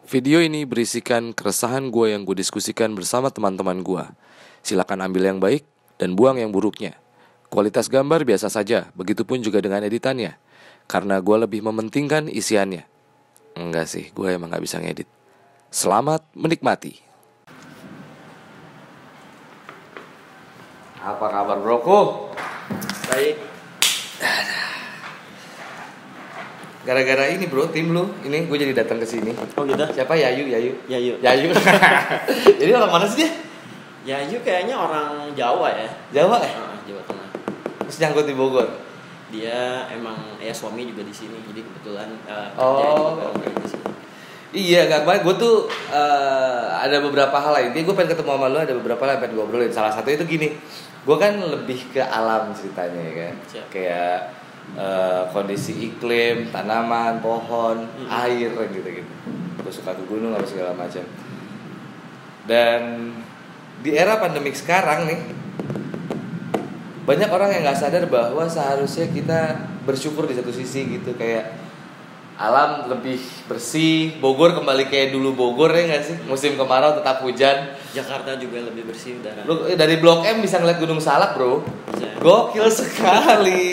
Video ini berisikan keresahan gue yang gue diskusikan bersama teman-teman gue. Silakan ambil yang baik dan buang yang buruknya. Kualitas gambar biasa saja, begitupun juga dengan editannya. Karena gue lebih mementingkan isiannya. Enggak sih, gue emang gak bisa ngedit. Selamat menikmati. Apa kabar broku? Baik. Gara-gara ini bro, tim lu, ini gue jadi datang ke sini. Oh gitu? Siapa? Yayu. Yayu. Jadi orang mana sih dia? Yayu kayaknya orang Jawa ya. Jawa ya? Jawa Tengah. Terus nyangkut di Bogor. Dia emang suami juga di sini, jadi kebetulan Oh. kerja di sini. Iya, gak kemarin gue tuh ada beberapa hal lain. Gue pengen ketemu sama lu, ada beberapa hal yang pengen gue obrolin. Salah satu itu gini, gue kan lebih ke alam ceritanya ya kan. Siap. Kayak kondisi iklim, tanaman, pohon, air gitu-gitu. Gue suka ke gunung apa segala macam. Dan di era pandemik sekarang nih, banyak orang yang nggak sadar bahwa seharusnya kita bersyukur di satu sisi gitu. Kayak alam lebih bersih, Bogor kembali kayak dulu Bogor ya nggak sih? Musim kemarau tetap hujan. Jakarta juga lebih bersih udara. Lu dari Blok M bisa ngeliat Gunung Salak bro. Bisa. Gokil sekali.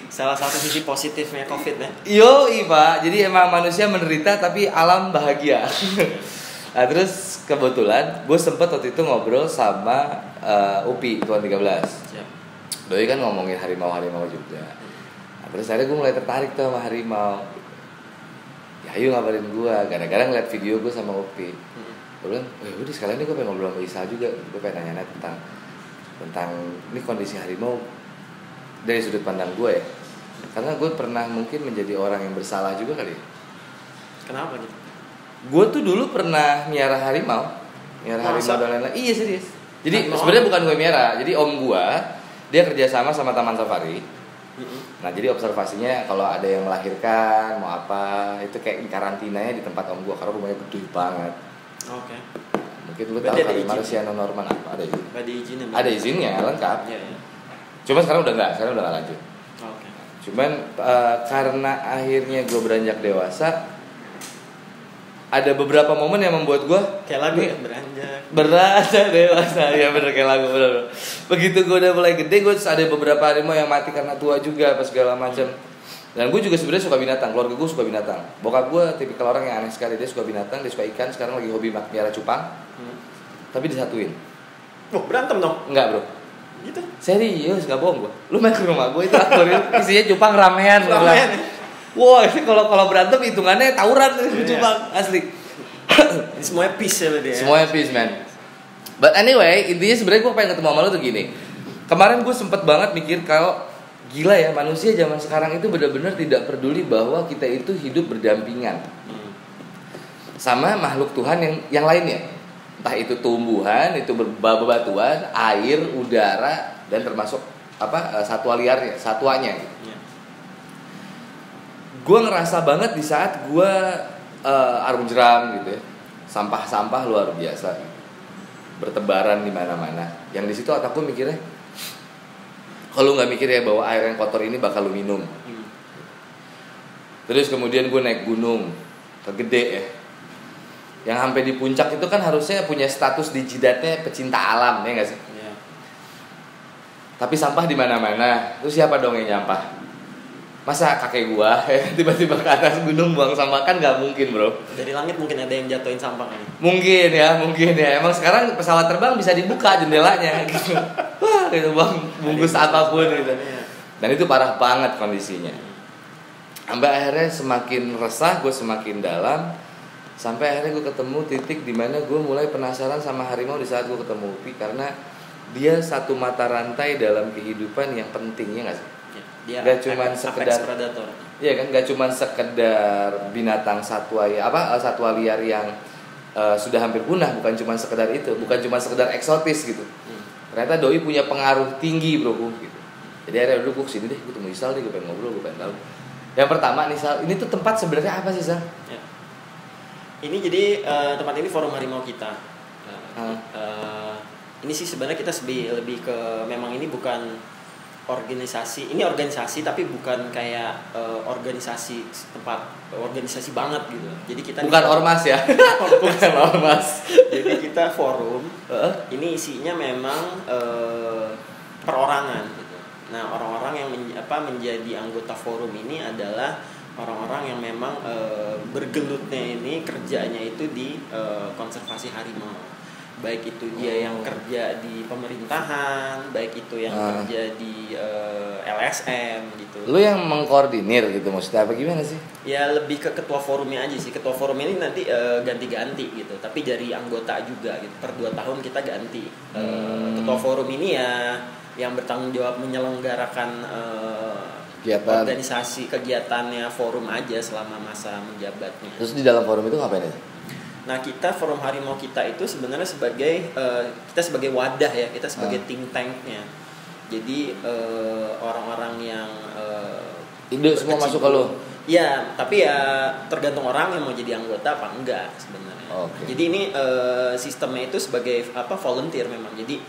Salah satu sisi positifnya COVID ya. Yoi pak, jadi emang manusia menderita tapi alam bahagia. Nah terus kebetulan gue sempet waktu itu ngobrol sama Upi Tuan 13. Siap. Doi kan ngomongin harimau juga. Nah, terus akhirnya gue mulai tertarik tuh sama harimau. Ya ayo ngabarin gue, gara-gara ngeliat video gue sama Upi. Gue bilang, udah sekalian nih gue pengen ngobrol sama Isa juga. Gue pengen nanya-nanya tentang ini kondisi harimau dari sudut pandang gue ya. Karena gue pernah mungkin menjadi orang yang bersalah juga kali. Kenapa gitu? Gue tuh dulu pernah miara harimau dan lain-lain. Iya serius. Jadi sebenarnya bukan gue miara. Jadi om gue dia kerjasama sama Taman Safari. Nah jadi observasinya kalau ada yang melahirkan mau apa itu kayak karantinanya di tempat om gue karena rumahnya gede banget. Oke. Mungkin lu tahu kali Marsiano Norman apa ada izin? Ada izinnya lengkap. Iya. Cuma sekarang udah nggak lanjut. Oke. Cuman karena akhirnya gue beranjak dewasa, ada beberapa momen yang membuat gue Kayak lagu ya, beranjak dewasa. Ya bener kayak lagu bener. Begitu gue udah mulai gede, gue ada beberapa harimau yang mati karena tua juga apa segala macam. Dan gue juga sebenarnya suka binatang, keluarga gue suka binatang. Bokap gue tipikal orang yang aneh sekali, dia suka binatang, dia suka ikan. Sekarang lagi hobi piara cupang. Tapi disatuin. Oh berantem dong? Enggak bro. Gitu? Serius, gak bohong gue. Lu main ke rumah gue itu akuarium isinya cupang ramean. Ramean ya? Wah, ini kalau berantem hitungannya tawuran cupang asli. Semuanya peace ya berarti ya? Semuanya peace man. But anyway, intinya sebenarnya gue pengen ketemu sama lu tuh gini. Kemarin gue sempet banget mikir kalau gila ya manusia zaman sekarang itu benar-benar tidak peduli bahwa kita itu hidup berdampingan sama makhluk Tuhan yang lainnya. Entah itu tumbuhan, itu bebatuan, air, udara, dan termasuk satwa liarnya, satwanya gitu. Gue ngerasa banget di saat gue arung jeram gitu ya, sampah-sampah luar biasa bertebaran di mana-mana. Yang di situ otak gue mikirnya, kalau nggak mikir ya bahwa air yang kotor ini bakal lu minum. Terus kemudian gue naik gunung kegede ya, yang sampai di puncak itu kan harusnya punya status di jidatnya pecinta alam ya nggak sih? Yeah. Tapi sampah di mana-mana. Terus siapa dong yang nyampah? Masa kakek gua tiba-tiba ke atas gunung buang sampah, kan nggak mungkin bro. Dari langit mungkin ada yang jatuhin sampah kan? Mungkin ya. Emang sekarang pesawat terbang bisa dibuka jendelanya gitu. Wah gitu bang, bungkus apapun gitu. Dan itu parah banget kondisinya. Sampai akhirnya semakin resah, gue semakin dalam. Sampai akhirnya gue ketemu titik dimana gue mulai penasaran sama harimau di saat gue ketemu Upi. Karena dia satu mata rantai dalam kehidupan yang pentingnya nggak sih? Dia gak cuma sekedar predator. Iya kan, gak cuma sekedar binatang satwa liar yang sudah hampir punah, bukan cuma sekedar itu, bukan cuma sekedar eksotis gitu. Ternyata doi punya pengaruh tinggi bro gitu. Jadi akhirnya dulu gue kesini deh, gue temu Isal deh, gue pengen ngobrol, gue pengen tahu. Yang pertama nih Sal, ini tuh tempat sebenarnya apa sih Sal? Ya. Ini jadi tempat ini forum harimau kita. Ini sih sebenarnya kita lebih ke memang ini bukan organisasi, ini organisasi tapi bukan kayak organisasi organisasi banget gitu. Jadi kita bukan ormas ya. Bukan ormas. Jadi kita forum. Ini isinya memang perorangan gitu. Nah, orang-orang yang menjadi anggota forum ini adalah orang-orang yang memang bergelutnya ini kerjanya itu di konservasi harimau. Baik itu dia yang kerja di pemerintahan, baik itu yang kerja di LSM gitu. Lu yang mengkoordinir gitu maksudnya apa gimana sih? Ya lebih ke ketua forumnya aja sih. Ketua forum ini nanti ganti-ganti gitu, tapi dari anggota juga gitu. Per 2 tahun kita ganti. Ketua forum ini ya yang bertanggung jawab menyelenggarakan organisasi kegiatannya forum aja selama masa menjabatnya. Terus di dalam forum itu ngapain ya? Nah, kita forum harimau kita itu sebenarnya sebagai kita sebagai wadah ya, kita sebagai think tanknya. Jadi orang-orang yang ide semua masuk ke lo. Ya, tapi ya tergantung orang yang mau jadi anggota apa enggak sebenarnya. Jadi ini sistemnya itu sebagai volunteer memang. Jadi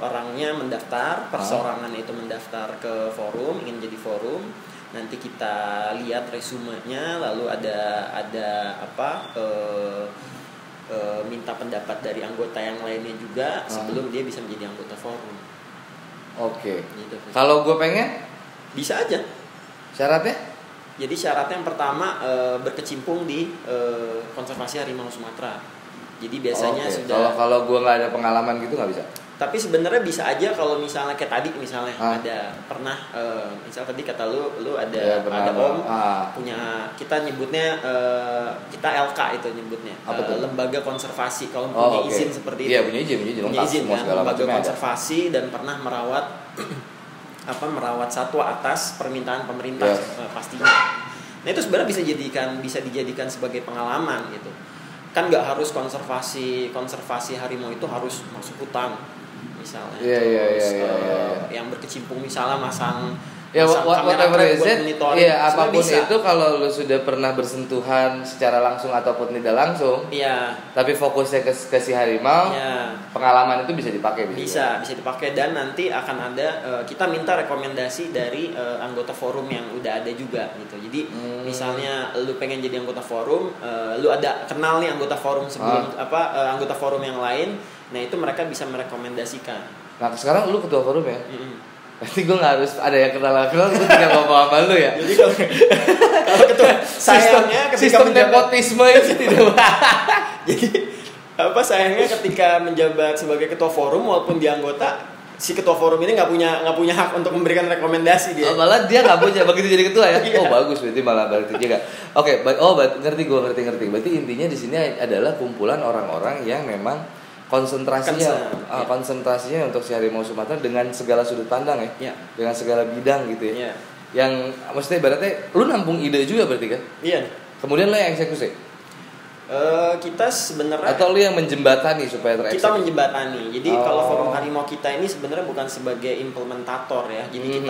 orangnya mendaftar, perseorangan itu mendaftar ke forum, ingin jadi forum. Nanti kita lihat resumenya, lalu ada minta pendapat dari anggota yang lainnya juga sebelum dia bisa menjadi anggota forum. Gitu. Kalau gue pengen bisa aja. Syaratnya? Jadi syaratnya yang pertama berkecimpung di konservasi harimau Sumatera. Jadi biasanya sudah. Kalau gue nggak ada pengalaman gitu nggak bisa. Tapi sebenarnya bisa aja kalau misalnya kayak tadi misalnya ada pernah misal tadi kata lu ada om punya, kita nyebutnya kita LK itu nyebutnya lembaga konservasi kalau punya izin seperti itu. Iya, punya izin kan, lembaga konservasi dan pernah merawat merawat satwa atas permintaan pemerintah pastinya. Nah itu sebenarnya bisa dijadikan sebagai pengalaman gitu. Kan nggak harus konservasi harimau itu harus masuk hutan misalnya. Yang berkecimpung misalnya masang kamera trap buat monitoring. Apapun bisa. Itu kalau lu sudah pernah bersentuhan secara langsung ataupun tidak langsung. Tapi fokusnya ke si harimau. Pengalaman itu bisa dipakai. Bisa dipakai dan nanti akan ada kita minta rekomendasi dari anggota forum yang udah ada juga gitu. Jadi misalnya lu pengen jadi anggota forum, lu ada kenal nih anggota forum sebelum anggota forum yang lain. Nah itu mereka bisa merekomendasikan. Nah sekarang lu ketua forum ya? Pasti gue nggak harus ada yang kenal, gue tinggal ngomong sama lu ya. Jadi kalau ketua sayangnya sistem nepotisme itu tidak. Jadi sayangnya ketika menjabat sebagai ketua forum walaupun dia anggota, si ketua forum ini nggak punya hak untuk memberikan rekomendasi dia. Malah dia nggak punya begitu jadi ketua ya. Bagus berarti malah berarti juga. Ngerti. Berarti intinya di sini adalah kumpulan orang-orang yang memang konsentrasinya untuk si harimau Sumatera dengan segala sudut pandang ya. Dengan segala bidang gitu ya. Yang maksudnya ibaratnya lu nampung ide juga berarti kan? Iya. Kemudian lu yang eksekusi. Kita sebenarnya atau lu yang menjembatani supaya tereksekusi? Kita menjembatani. Jadi kalau forum harimau kita ini sebenarnya bukan sebagai implementator ya. Jadi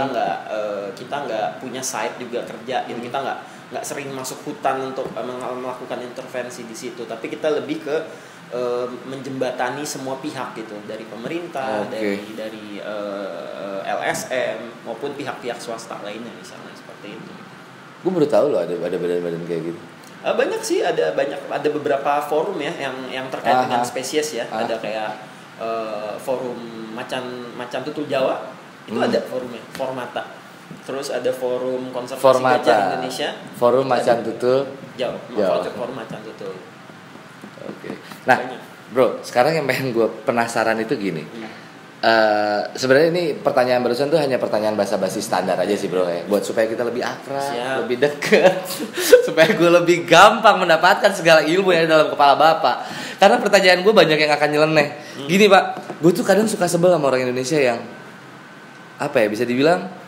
kita nggak punya site juga kerja. Gitu. Kita nggak sering masuk hutan untuk melakukan intervensi di situ. Tapi kita lebih ke menjembatani semua pihak gitu, dari pemerintah, dari LSM maupun pihak-pihak swasta lainnya misalnya seperti itu. Gue baru tahu loh ada badan-badan kayak gitu. Banyak sih, ada beberapa forum ya yang terkait dengan spesies ya. Ada kayak forum macan tutul Jawa itu ada forumnya, Formata. Terus ada forum konservasi gajah Indonesia. Forum macan tutul Jawa. Forum macan tutul. Nah, bro, sekarang yang pengen gue penasaran itu gini. Sebenarnya ini pertanyaan barusan tuh hanya pertanyaan basa-basi standar aja sih bro ya, buat supaya kita lebih akrab, lebih deket, supaya gue lebih gampang mendapatkan segala ilmu yang ada dalam kepala bapak. Karena pertanyaan gue banyak yang akan nyeleneh. Gini pak, gue tuh kadang suka sebel sama orang Indonesia yang bisa dibilang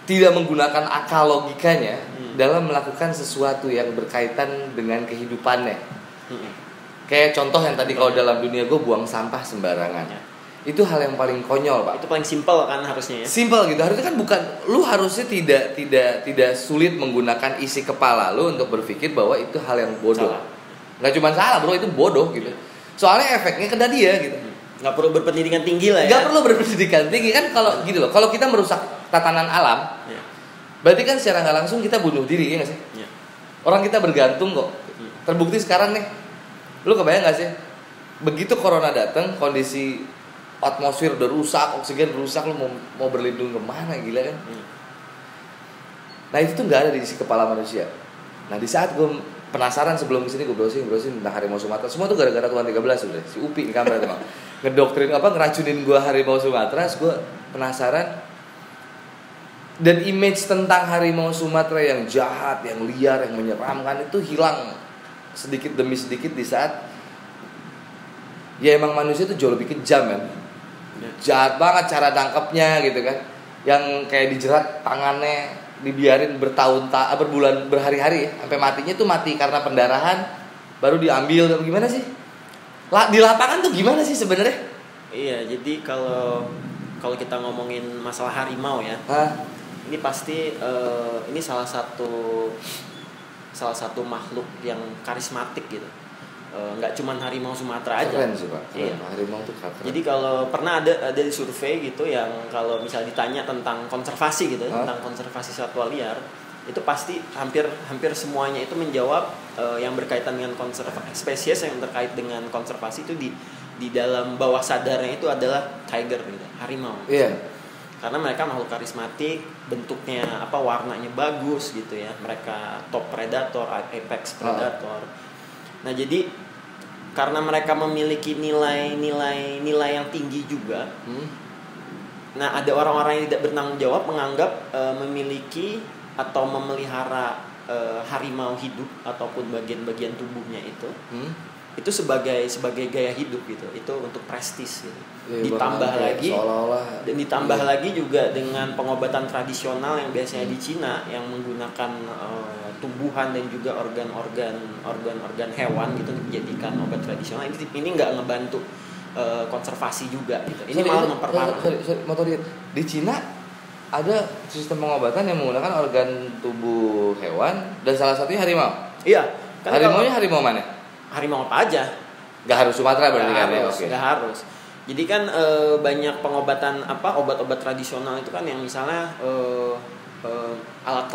tidak menggunakan akal logikanya dalam melakukan sesuatu yang berkaitan dengan kehidupannya. Kayak contoh yang tadi kalau dalam dunia gue buang sampah sembarangan. Itu hal yang paling konyol pak. Itu paling simpel kan harusnya ya. Simpel gitu. Harusnya kan bukan, lu harusnya tidak sulit menggunakan isi kepala lu untuk berpikir bahwa itu hal yang bodoh. Nggak cuma salah bro, itu bodoh gitu. Soalnya efeknya ke dia gitu. Nggak perlu berpendidikan tinggi lah ya. Nggak perlu berpendidikan tinggi kan, kalau gitu loh. Kalau kita merusak tatanan alam, Ya. berarti kan secara nggak langsung kita bunuh diri, ya nggak sih? Ya. Orang kita bergantung kok. Terbukti sekarang nih. Lu kebayang nggak sih? Begitu corona datang, kondisi atmosfer udah rusak, oksigen rusak, lu mau berlindung kemana, gila kan? Nah itu tuh nggak ada di isi kepala manusia. Nah di saat gue penasaran sebelum kesini, gue browsing tentang harimau Sumatera. Semua tuh gara-gara Tuan 13 udah. Si Upi di kamar tuh, ngedoktrin ngeracunin gue harimau Sumatera. Gue penasaran. Dan image tentang harimau Sumatera yang jahat, yang liar, yang menyeramkan itu hilang sedikit demi sedikit di saat ya emang manusia itu jauh lebih kejam kan. Jahat banget cara tangkapnya gitu kan. Yang kayak dijerat tangannya, dibiarin berbulan, berhari-hari ya. Sampai matinya tuh mati karena pendarahan, baru diambil. Gimana sih? Di lapangan tuh gimana sih sebenarnya? Iya, jadi kalau kita ngomongin masalah harimau ya, ini pasti ini salah satu makhluk yang karismatik gitu. Nggak cuman harimau Sumatera aja. Keren sih Pak. Iya. Harimau tuh keren. Jadi kalau pernah ada di survei gitu yang kalau misal ditanya tentang konservasi gitu, tentang konservasi satwa liar, itu pasti hampir semuanya itu menjawab yang berkaitan dengan spesies yang terkait dengan konservasi itu di dalam bawah sadarnya itu adalah tiger gitu, harimau. Iya. Karena mereka makhluk karismatik, bentuknya warnanya bagus gitu ya. Mereka top predator, apex predator. Nah, jadi karena mereka memiliki nilai yang tinggi juga. Nah, ada orang-orang yang tidak bertanggung jawab menganggap memiliki atau memelihara harimau hidup ataupun bagian-bagian tubuhnya itu sebagai gaya hidup gitu. Itu untuk prestis gitu. Ya, ditambah lagi seolah-olah, dan ditambah lagi juga dengan pengobatan tradisional yang biasanya di Cina yang menggunakan tumbuhan dan juga organ hewan gitu dijadikan obat tradisional. Ini nggak ngebantu konservasi juga gitu. Ini malah memperparah. Sorry, di Cina ada sistem pengobatan yang menggunakan organ tubuh hewan dan salah satunya harimau. Iya. Harimaunya harimau mana? Harimau apa aja? Gak harus Sumatera berarti kan ya? Gak harus. Jadi kan banyak pengobatan obat-obat tradisional itu kan yang misalnya alat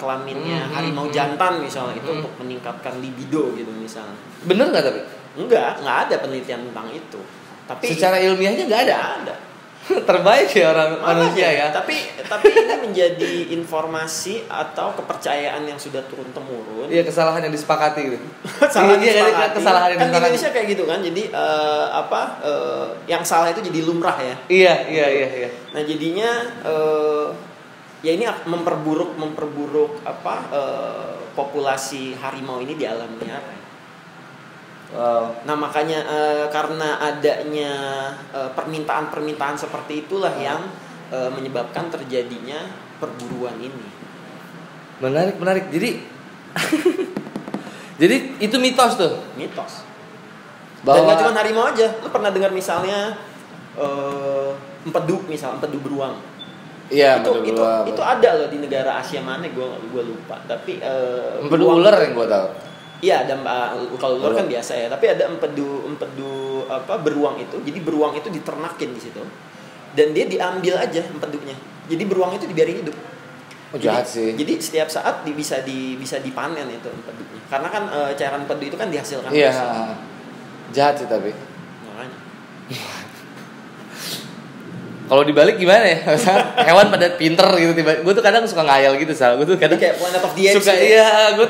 kelaminnya harimau jantan misalnya itu untuk meningkatkan libido gitu misalnya. Bener nggak tapi? Nggak ada penelitian tentang itu. Tapi secara ilmiahnya nggak ada. Terbaik ya orang manusia ya. Tapi ini menjadi informasi atau kepercayaan yang sudah turun temurun. Iya, kesalahan yang disepakati gitu. Kesalahan yang disepakati. Kan di Indonesia kayak gitu kan. Jadi yang salah itu jadi lumrah ya. Iya. Nah, jadinya ya ini memperburuk populasi harimau ini di alam liar. Nah makanya karena adanya permintaan seperti itulah yang menyebabkan terjadinya perburuan ini. Menarik. Jadi itu mitos tuh. Mitos. Dan nggak cuma harimau aja. Lu pernah dengar misalnya empedu beruang. Iya, itu ada loh di negara Asia mana gue lupa. Tapi empedu ular yang gue tahu. Iya, ada kalau ular kan biasa ya, tapi ada empedu beruang itu. Jadi beruang itu diternakin di situ. Dan dia diambil aja empedunya. Jadi beruang itu dibiarin hidup. Oh, jahat sih. Jadi setiap saat bisa dipanen itu empedunya. Karena kan cairan empedu itu kan dihasilkan. Iya. Jahat sih tapi. Makanya. Kalau dibalik gimana ya? Hewan pada pinter gitu tiba. Gue tuh kadang suka ngayal gitu, Sal. Gue tuh kadang kayak Planet of the Apes. Suka iya, gue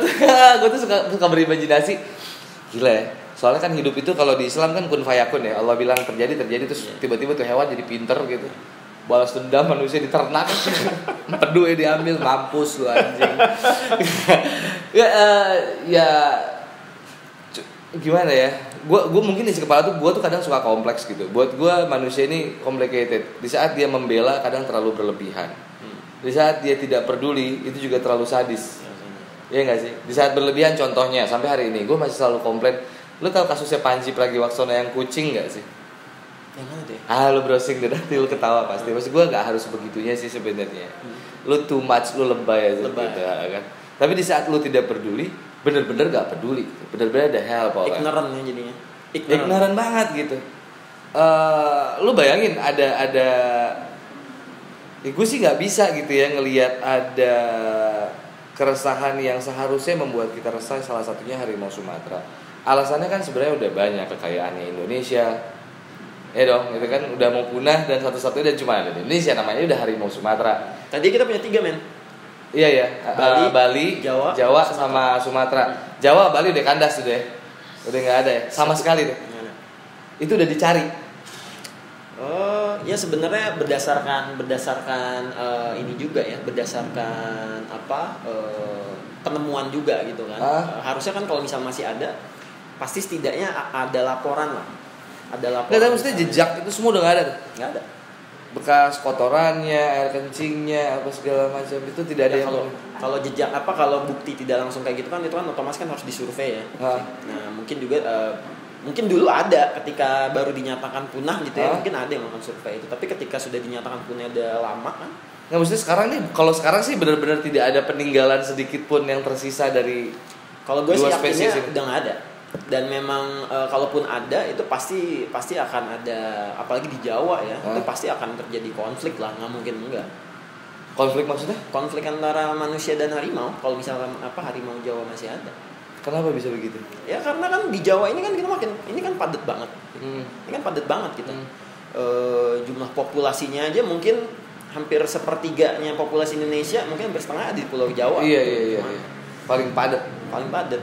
tuh suka berimajinasi. Gila ya. Soalnya kan hidup itu kalau di Islam kan kun fayakun ya. Allah bilang terjadi terus tiba-tiba tuh hewan jadi pinter gitu. Balas dendam manusia diternak. Empedu diambil, mampus lu anjing. Gimana ya? Gue mungkin isi kepala tuh gue tuh kadang suka kompleks gitu. Buat gue manusia ini complicated. Di saat dia membela kadang terlalu berlebihan. Di saat dia tidak peduli itu juga terlalu sadis. Iya nggak sih? Di saat berlebihan contohnya sampai hari ini gue masih selalu komplain. Lu tahu kasusnya Panji Pragiwaksono yang kucing nggak sih? Yang mana deh? Lu browsing deh nanti lu ketawa pasti. Maksud gue nggak harus begitunya sih sebenarnya. Lu too much, lu lebay aja gitu kan. Tapi di saat lu tidak peduli, bener-bener gak peduli, bener-bener ada hell pola. Ignorant ya jadinya. Ignorant banget gitu. Lu bayangin ada gue sih nggak bisa gitu ya ngelihat ada keresahan yang seharusnya membuat kita resah, salah satunya harimau Sumatera. Alasannya kan sebenarnya udah banyak, kekayaannya Indonesia, ya dong, itu kan udah mau punah dan satu-satunya dan cuma ada di Indonesia namanya udah harimau Sumatera. Tadi kita punya 3 men. Iya ya, Bali, Jawa sama Sumatera. Jawa, Bali udah kandas sudah ya, udah nggak ada ya, sama sekali deh. Itu udah dicari. Oh, ya sebenarnya berdasarkan ini juga ya, berdasarkan penemuan juga gitu kan. Harusnya kan kalau misal masih ada, pasti setidaknya ada laporan lah. Ada laporan. Nggak, maksudnya jejak itu semua udah nggak ada tuh. Nggak ada. Bekas kotorannya, air kencingnya, apa segala macam itu tidak ada ya, yang kalau jejak kalau bukti tidak langsung kayak gitu kan, itu kan otomatis kan harus disurvei ya. Nah mungkin juga mungkin dulu ada ketika baru dinyatakan punah gitu ya, mungkin ada yang melakukan survei itu, tapi ketika sudah dinyatakan punah udah lama kan. Nggak, maksudnya sekarang nih, kalau sekarang sih benar-benar tidak ada peninggalan sedikit pun yang tersisa dari kalau gue sih yakinnya udah nggak ada. Dan memang kalaupun ada itu pasti akan ada, apalagi di Jawa ya, itu pasti akan terjadi konflik lah, nggak mungkin enggak. Konflik maksudnya? Konflik antara manusia dan harimau, kalau misalnya harimau Jawa masih ada. Kenapa bisa begitu? Ya karena kan di Jawa ini kan kita ini kan padat banget. Ini kan padat banget kita. Jumlah populasinya aja mungkin hampir sepertiganya populasi Indonesia, mungkin hampir setengah di Pulau Jawa. Iya. Paling padat.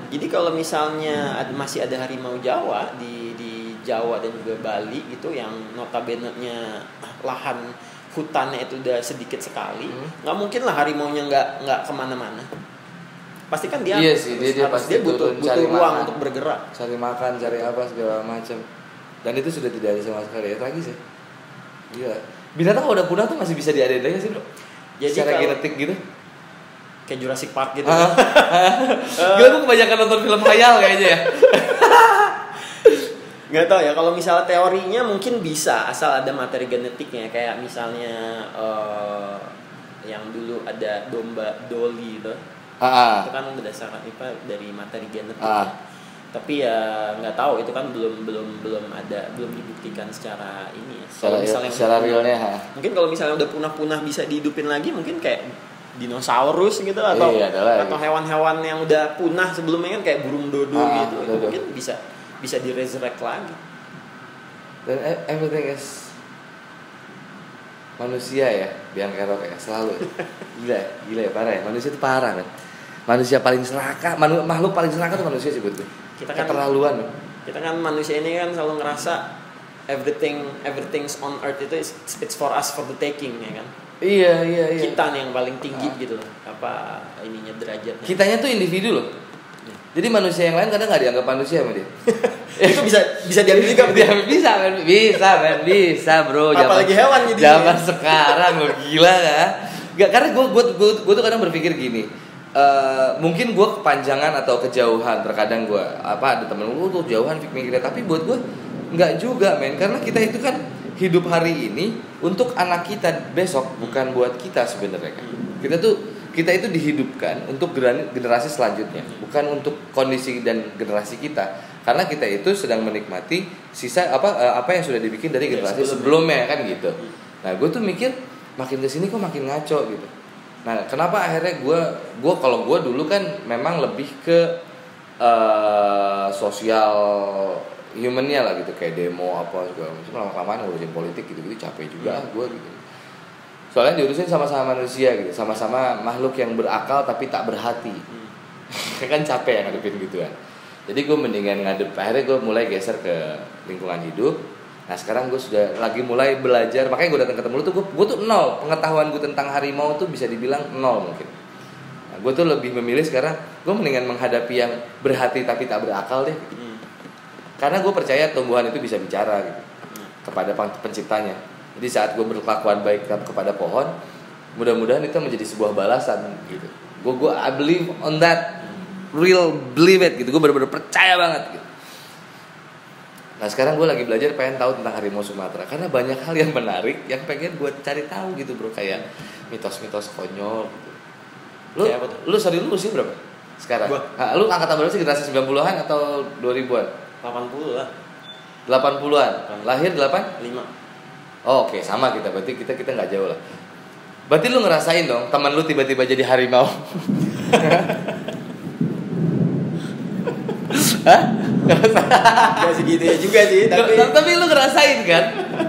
Jadi kalau misalnya masih ada harimau Jawa di Jawa dan juga Bali gitu, yang notabene-nya lahan hutannya itu udah sedikit sekali, nggak mungkin lah harimaunya nggak kemana-mana. Pasti kan dia butuh ruang untuk bergerak, cari makan, cari apa segala macam. Dan itu sudah tidak ada sama sekali ya, tragis ya. Iya. Binatang kalau udah punah tuh masih bisa diadain lagi sih bro. Jadi secara genetik gitu. Kayak Jurassic Park gitu. Gila, gue kebanyakan nonton film khayal kayaknya ya. Nggak tahu ya, kalau misalnya teorinya mungkin bisa asal ada materi genetiknya, kayak misalnya yang dulu ada domba Dolly itu. Itu kan berdasarkan dari materi genetik. Tapi ya nggak tahu, itu kan belum dibuktikan secara ini ya. Kalau misalnya secara realnya. Mungkin kalau misalnya udah punah-punah bisa dihidupin lagi, mungkin kayak dinosaurus gitu, atau hewan-hewan yang udah punah sebelumnya kan, kayak burung dodo gitu. Itu mungkin bisa di-resurrect lagi. Dan everything is manusia ya, biang kerok ya, selalu. Gila ya, parah ya. Manusia itu parah kan. Manusia paling serakah, makhluk paling serakah itu manusia sih buat gue. Keterlaluan. Kita kan manusia ini kan selalu ngerasa everything's on earth itu it's for us, for the taking ya kan. Iya. Kita nih yang paling tinggi gitu loh, derajatnya. Kitanya tuh individu loh. Jadi manusia yang lain kadang nggak dianggap manusia sama dia. Itu bisa diambil juga. Bisa bro. Apalagi hewan jadi. Zaman sekarang lo gila kan? Gak, karena gue tuh kadang berpikir gini. Mungkin gue kepanjangan atau kejauhan. Terkadang gue ada temen gue tuh jauhan mikirnya. Tapi buat gue nggak juga men. Karena kita itu kan hidup hari ini untuk anak kita besok, bukan buat kita sebenarnya kan. Kita itu dihidupkan untuk generasi selanjutnya, bukan untuk kondisi dan generasi kita. Karena kita itu sedang menikmati sisa apa yang sudah dibikin dari generasi sebelumnya kan gitu. Nah, gue tuh mikir makin kesini kok makin ngaco gitu. Nah, kenapa akhirnya gue kalau gue dulu kan memang lebih ke sosial humannya lah gitu, kayak demo apa segala macam. Lama-kelamaan ngurusin politik gitu capek juga gue gitu. Soalnya diurusin sama-sama manusia gitu, sama-sama makhluk yang berakal tapi tak berhati. Kan capek ya ngadepin gituan. Jadi gue mendingan akhirnya gue mulai geser ke lingkungan hidup. Nah sekarang gue sudah lagi mulai belajar, makanya gue datang ketemu lu tuh gue tuh nol, pengetahuan gue tentang harimau tuh bisa dibilang nol mungkin. Nah, gue tuh lebih memilih sekarang gue mendingan menghadapi yang berhati tapi tak berakal deh. Karena gue percaya tumbuhan itu bisa bicara gitu kepada penciptanya. Jadi saat gue berkelakuan baik kepada pohon, mudah-mudahan itu menjadi sebuah balasan gitu. I believe on that, believe it gitu. Gue benar-benar percaya banget gitu. Nah sekarang gue lagi belajar, pengen tahu tentang harimau Sumatera karena banyak hal yang menarik yang pengen gue cari tahu gitu bro, kayak mitos-mitos konyol gitu. Lu sorry lu usia berapa sekarang? Lu angkatan berapa sih, generasi 90-an atau 2000-an? 80 lah. 80-an. Lahir 8? 5. Oh, oke, sama kita. Berarti kita nggak jauh lah. Berarti lu ngerasain dong teman lu tiba-tiba jadi harimau. Hah? Gak segitu ya juga sih, tapi lu ngerasain kan?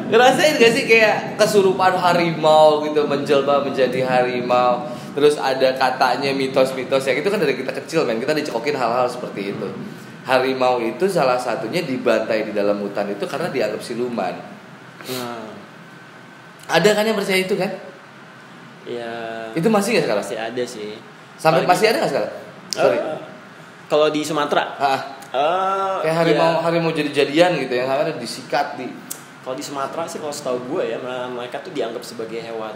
Ngerasain gak sih kayak kesurupan harimau gitu menjelma menjadi harimau? Terus ada katanya mitos-mitos yang itu kan dari kita kecil men, kita dicekokin hal-hal seperti itu. Harimau itu salah satunya dibantai di dalam hutan itu karena dianggap siluman. Ada kan yang percaya itu kan? Ya. Itu masih nggak sekarang? Masih ada sih. Sampai masih ada nggak sekarang? Sorry. Kalau di Sumatera? Kayak harimau jadi-jadian gitu yang ada disikat di. Kalau di Sumatera sih kalau setahu gue ya mereka tuh dianggap sebagai hewan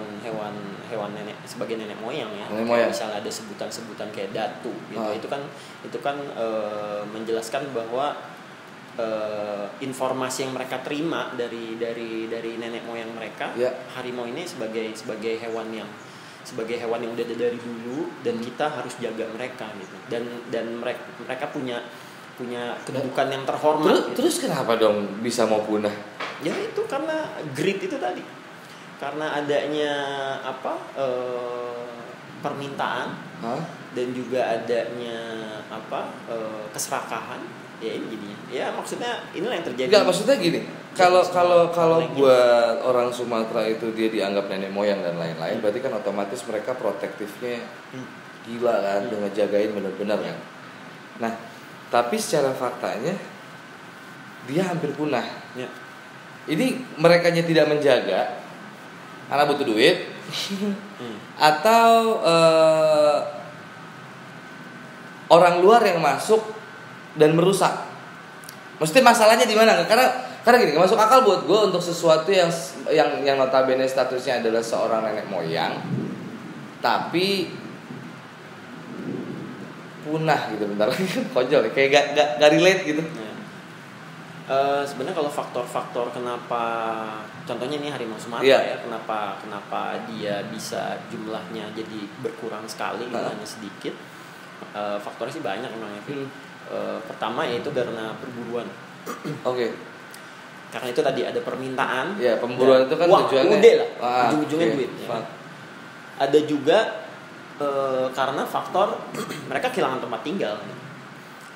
nenek, sebagai nenek moyang ya. Nenek moyang. Misalnya ada sebutan-sebutan kayak datu gitu. Itu kan menjelaskan bahwa informasi yang mereka terima dari nenek moyang mereka, harimau ini sebagai hewan yang udah ada dari dulu dan kita harus jaga mereka gitu. Dan mereka punya kedudukan yang terhormat. Terus kenapa dong bisa mau punah? Ya itu karena greed itu tadi. Karena adanya permintaan dan juga adanya keserakahan. Ya ini jadinya. Ya maksudnya inilah yang terjadi. Enggak, maksudnya gini. Kalau buat orang Sumatera itu dia dianggap nenek moyang dan lain-lain, berarti kan otomatis mereka protektifnya gila kan, udah ngejagain benar-benar kan. Nah, tapi secara faktanya dia hampir punah. Ya. Ini merekanya tidak menjaga karena butuh duit atau orang luar yang masuk dan merusak. Maksudnya masalahnya di mana? Karena gini, gak masuk akal buat gue untuk sesuatu yang notabene statusnya adalah seorang nenek moyang, tapi punah gitu bentar lagi kan konyol kayak gak relate gitu. Sebenarnya kalau faktor-faktor kenapa, contohnya ini harimau Sumatera ya, kenapa dia bisa jumlahnya jadi berkurang sekali, hanya sedikit. Faktornya sih banyak memang ya. Pertama yaitu karena perburuan. Oke. Karena itu tadi ada permintaan. Ya, pemburuan itu kan tujuannya. Udah lah. Ujung-ujungnya duit. Ya. Ada juga karena faktor mereka kehilangan tempat tinggal.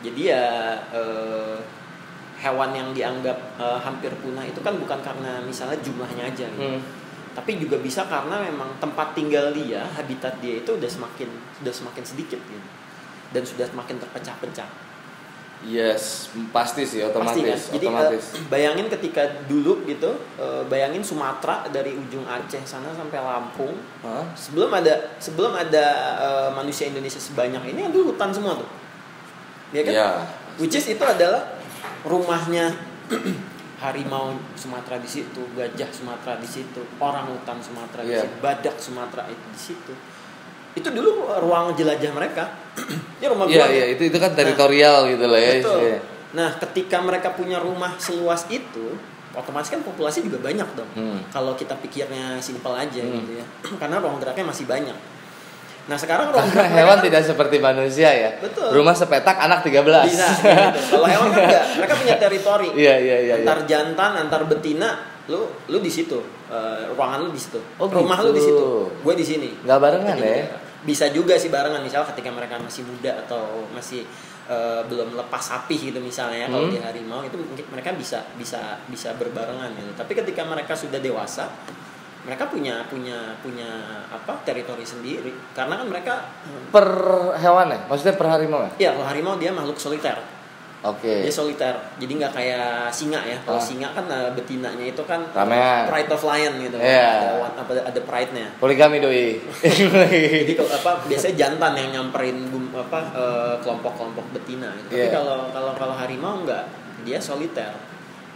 Jadi ya hewan yang dianggap hampir punah itu kan bukan karena misalnya jumlahnya aja gitu. Tapi juga bisa karena memang tempat tinggal dia, habitat dia itu sudah semakin sedikit gitu. Dan sudah semakin terpecah-pecah. Yes, pasti sih otomatis. Pasti, kan? Jadi otomatis. Bayangin ketika dulu gitu, bayangin Sumatera dari ujung Aceh sana sampai Lampung. Sebelum ada manusia Indonesia sebanyak ini, dulu hutan semua tuh. Ya kan? Yeah. Which is itu adalah rumahnya harimau Sumatera di situ, gajah Sumatera di situ, orang hutan Sumatera di situ, badak Sumatera itu di situ. Itu dulu ruang jelajah mereka. Ya rumah gua. Iya, itu kan teritorial gitu lah ya. Betul. Nah, ketika mereka punya rumah seluas itu, otomatis kan populasi juga banyak dong. Kalau kita pikirnya simpel aja gitu ya. Karena ruang geraknya masih banyak. Nah, sekarang ruang gerak hewan tidak seperti manusia ya. Betul. Rumah sepetak anak 13. Bisa gitu. Kalau hewan kan enggak, mereka punya teritori. Iya. Antar jantan, antar betina, lu di situ. Ruangan lu di situ. Rumah lu di situ. Gue di sini. Enggak barengan ya. Bisa juga sih barengan, misalnya ketika mereka masih muda atau masih belum lepas sapi gitu misalnya kalau di harimau itu mungkin mereka bisa berbarengan gitu. Tapi ketika mereka sudah dewasa, mereka punya teritori sendiri karena kan mereka per hewan ya, maksudnya per harimau ya? Iya, kalau harimau dia makhluk soliter. Oke. Dia soliter, jadi nggak kayak singa ya. Kalau singa kan betinanya itu kan ramean. Pride of lion gitu. Yeah. Ada pride-nya. Poligami doi. Jadi biasanya jantan yang nyamperin kelompok-kelompok betina gitu. Tapi kalau harimau enggak, dia soliter.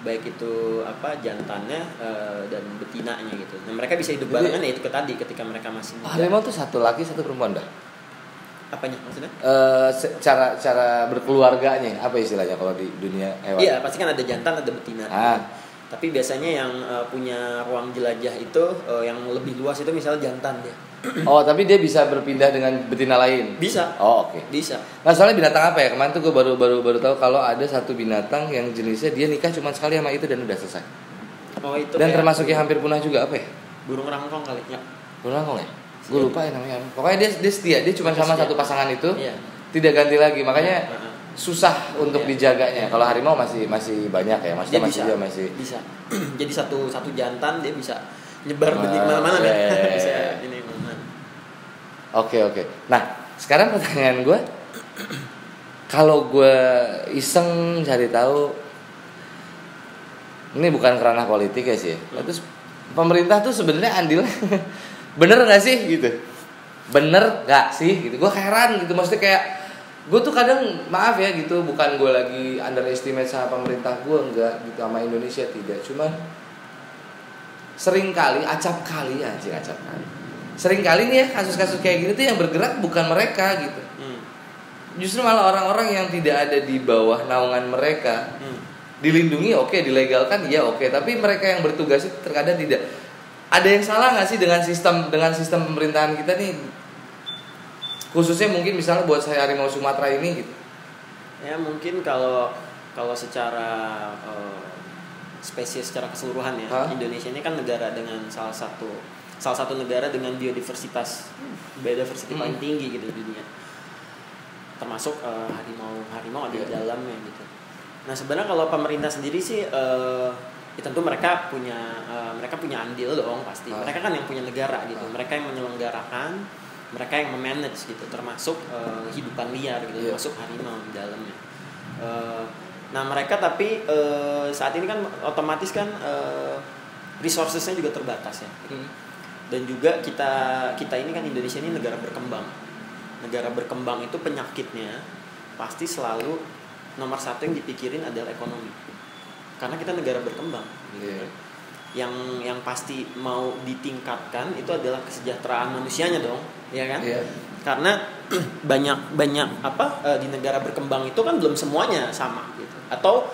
Baik itu jantannya dan betinanya gitu. Nah, mereka bisa hidup barengan ya itu tadi ketika mereka masih muda. Harimau tuh satu laki satu perempuan dah. Apanya maksudnya? Cara berkeluarganya apa istilahnya kalau di dunia hewan? Iya, pasti kan ada jantan ada betina. Tapi biasanya yang punya ruang jelajah itu yang lebih luas itu misalnya jantan dia. Oh, tapi dia bisa berpindah dengan betina lain? Bisa. Oh, oke. Bisa. Nah, soalnya binatang apa ya? Kemarin tuh gue baru tahu kalau ada satu binatang yang jenisnya dia nikah cuma sekali sama itu dan udah selesai. Oh, itu. Dan termasuk yang hampir punah juga apa ya? Burung rangkong kali. Ya. Burung rangkong ya? Gue lupa ya namanya. Pokoknya dia setia, dia cuma sama satu pasangan itu. Iya. Tidak ganti lagi. Makanya susah untuk dijaganya. Kalau harimau masih banyak ya, maksudnya masih bisa. Jadi satu jantan dia bisa nyebar benih kemana-mana kan. Bisa ini kemana. Oke. Nah, sekarang pertanyaan gue, kalau gue iseng cari tahu, ini bukan kerana politik ya sih. Terus pemerintah tuh sebenarnya andil bener nggak sih gitu? Bener nggak sih gitu? Gue heran gitu, maksudnya kayak gue tuh kadang maaf ya gitu, bukan gue lagi underestimate sama pemerintah gue, enggak gitu, sama Indonesia tidak, cuman sering kali acap kali sering kali nih ya kasus-kasus kayak gini tuh yang bergerak bukan mereka gitu, justru malah orang-orang yang tidak ada di bawah naungan mereka. Dilindungi oke, dilegalkan ya oke, tapi mereka yang bertugas itu terkadang tidak. Ada yang salah nggak sih dengan sistem pemerintahan kita nih? Khususnya mungkin misalnya buat saya harimau Sumatera ini gitu. Ya mungkin kalau secara spesies secara keseluruhan ya, Indonesia ini kan negara dengan salah satu negara dengan biodiversitas paling tinggi gitu di dunia. Termasuk harimau ada di dalamnya gitu. Nah sebenarnya kalau pemerintah sendiri sih tentu mereka punya andil dong pasti. Mereka kan yang punya negara gitu. Mereka yang menyelenggarakan, mereka yang memanage gitu, termasuk hidupan liar gitu, termasuk harimau di dalamnya. Nah mereka tapi saat ini kan otomatis kan resourcesnya juga terbatas ya. Dan juga kita ini kan Indonesia ini negara berkembang. Negara berkembang itu penyakitnya pasti selalu nomor satu yang dipikirin adalah ekonomi, karena kita negara berkembang. Yang pasti mau ditingkatkan itu adalah kesejahteraan manusianya dong, ya kan? Karena banyak di negara berkembang itu kan belum semuanya sama gitu, atau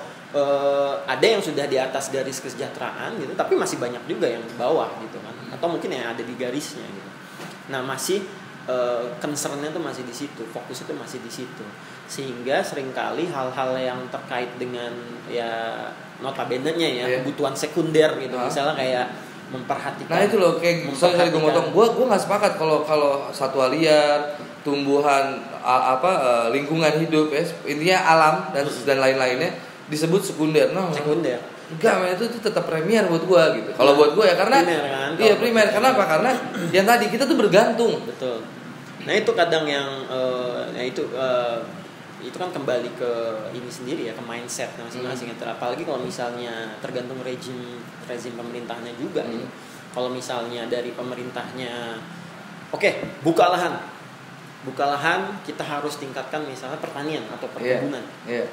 ada yang sudah di atas garis kesejahteraan gitu, tapi masih banyak juga yang di bawah gitu kan, atau mungkin yang ada di garisnya gitu. Nah masih concernnya tuh masih di situ, fokus itu masih di situ, sehingga seringkali hal-hal yang terkait dengan ya notabene-nya ya kebutuhan sekunder gitu, misalnya kayak memperhatikan. Nah itu loh kayak misalnya gue motong, gue nggak sepakat kalau satwa liar, tumbuhan lingkungan hidup ya, intinya alam dan lain-lainnya disebut sekunder. Sekunder. Enggak, itu tetap premier buat gue gitu. Kalau buat gue ya karena primer, kan? Primer. Kenapa? Karena yang tadi kita tuh bergantung. Betul. Nah itu kadang yang itu kan kembali ke ini sendiri ya, ke mindset masing-masing. Apalagi kalau misalnya tergantung rezim pemerintahnya juga gitu. Kalau misalnya dari pemerintahnya buka lahan kita harus tingkatkan misalnya pertanian atau perkebunan. Ya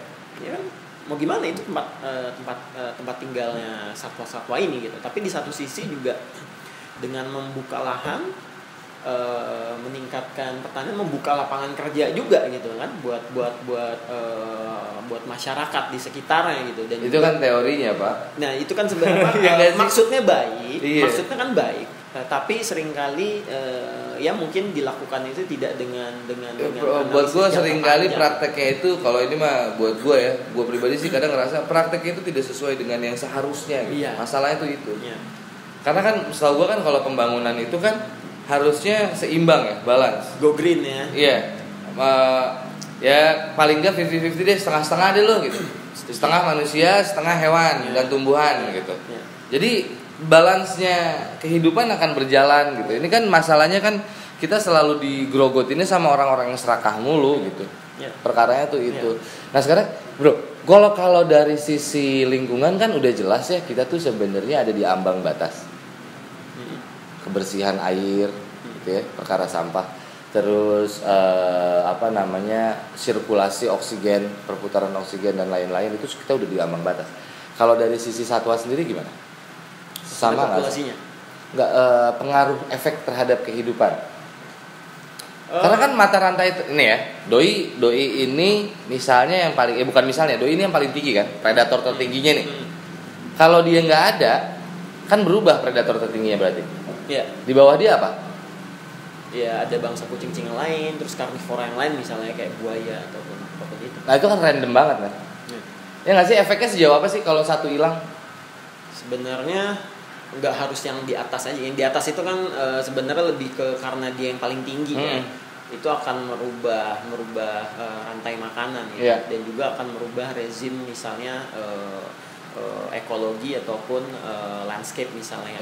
kan, mau gimana itu tempat tinggalnya satwa-satwa ini gitu. Tapi di satu sisi juga dengan membuka lahan, meningkatkan pertanian, membuka lapangan kerja juga gitu kan buat masyarakat di sekitarnya gitu. Dan itu kan teorinya Pak. Nah itu kan sebenarnya maksudnya baik, maksudnya kan baik. Tapi seringkali ya mungkin dilakukan itu tidak dengan buat gue seringkali prakteknya itu, kalau ini mah buat gue ya, gue pribadi sih kadang ngerasa prakteknya itu tidak sesuai dengan yang seharusnya gitu. Masalahnya itu karena kan setahu gue kan kalau pembangunan itu kan harusnya seimbang ya, balance, go green ya. Ya paling enggak 50-50 deh, setengah-setengah deh lo gitu, setengah manusia, setengah hewan dan tumbuhan gitu. Jadi balance-nya kehidupan akan berjalan gitu. Ini kan masalahnya kan kita selalu digrogotinnya sama orang-orang yang serakah mulu gitu. Perkaranya tuh itu. Nah sekarang bro, kalau dari sisi lingkungan kan udah jelas ya, kita tuh sebenarnya ada di ambang batas kebersihan air, gitu ya, perkara sampah. Terus sirkulasi oksigen, perputaran oksigen dan lain-lain itu kita udah di ambang batas. Kalau dari sisi satwa sendiri gimana? Sama populasinya? Nggak pengaruh efek terhadap kehidupan. Karena kan mata rantai ini ya, doi ini misalnya yang paling bukan misalnya, doi ini yang paling tinggi kan, predator tertingginya nih. Kalau dia nggak ada, kan berubah predator tertingginya berarti. Iya. Di bawah dia apa? Ya ada bangsa kucing-kucing yang lain, terus karnivora yang lain misalnya kayak buaya ataupun apapun itu. Nah itu kan random banget kan. Ya nggak sih, efeknya sejauh apa sih kalau satu hilang? Sebenarnya nggak harus yang di atas aja. Yang di atas itu kan sebenarnya lebih ke karena dia yang paling tinggi ya. Itu akan merubah rantai makanan ya. Dan juga akan merubah rezim misalnya ekologi ataupun landscape misalnya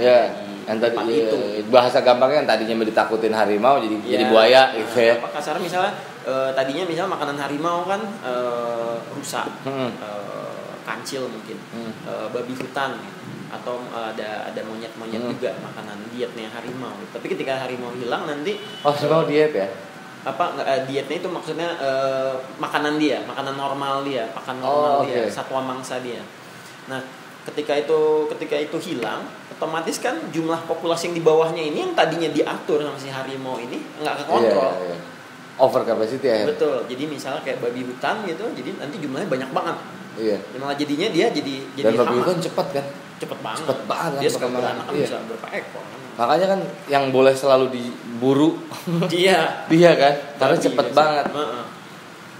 yang tadi itu. Bahasa gampangnya yang tadinya ditakutin harimau jadi buaya gitu ya. Apa kasar misalnya tadinya misalnya makanan harimau kan rusa, kancil mungkin, babi hutan gitu. Atau ada monyet-monyet juga makanan dietnya harimau. Tapi ketika harimau hilang nanti harimau diet ya? Dietnya itu maksudnya makanan normal dia, dia, satwa mangsa dia. Nah, ketika itu hilang, otomatis kan jumlah populasi yang di bawahnya ini yang tadinya diatur sama si harimau ini nggak kekontrol. Iya. Over capacity ya. Betul. Jadi misalnya kayak babi hutan gitu, jadi nanti jumlahnya banyak banget. Iya. Malah jadinya dia jadi dan babi hutan cepat kan? Cepet banget. Dia sekali beranak kan bisa berapa ekor kan. Makanya kan yang boleh selalu diburu dia kan, karena cepet banget.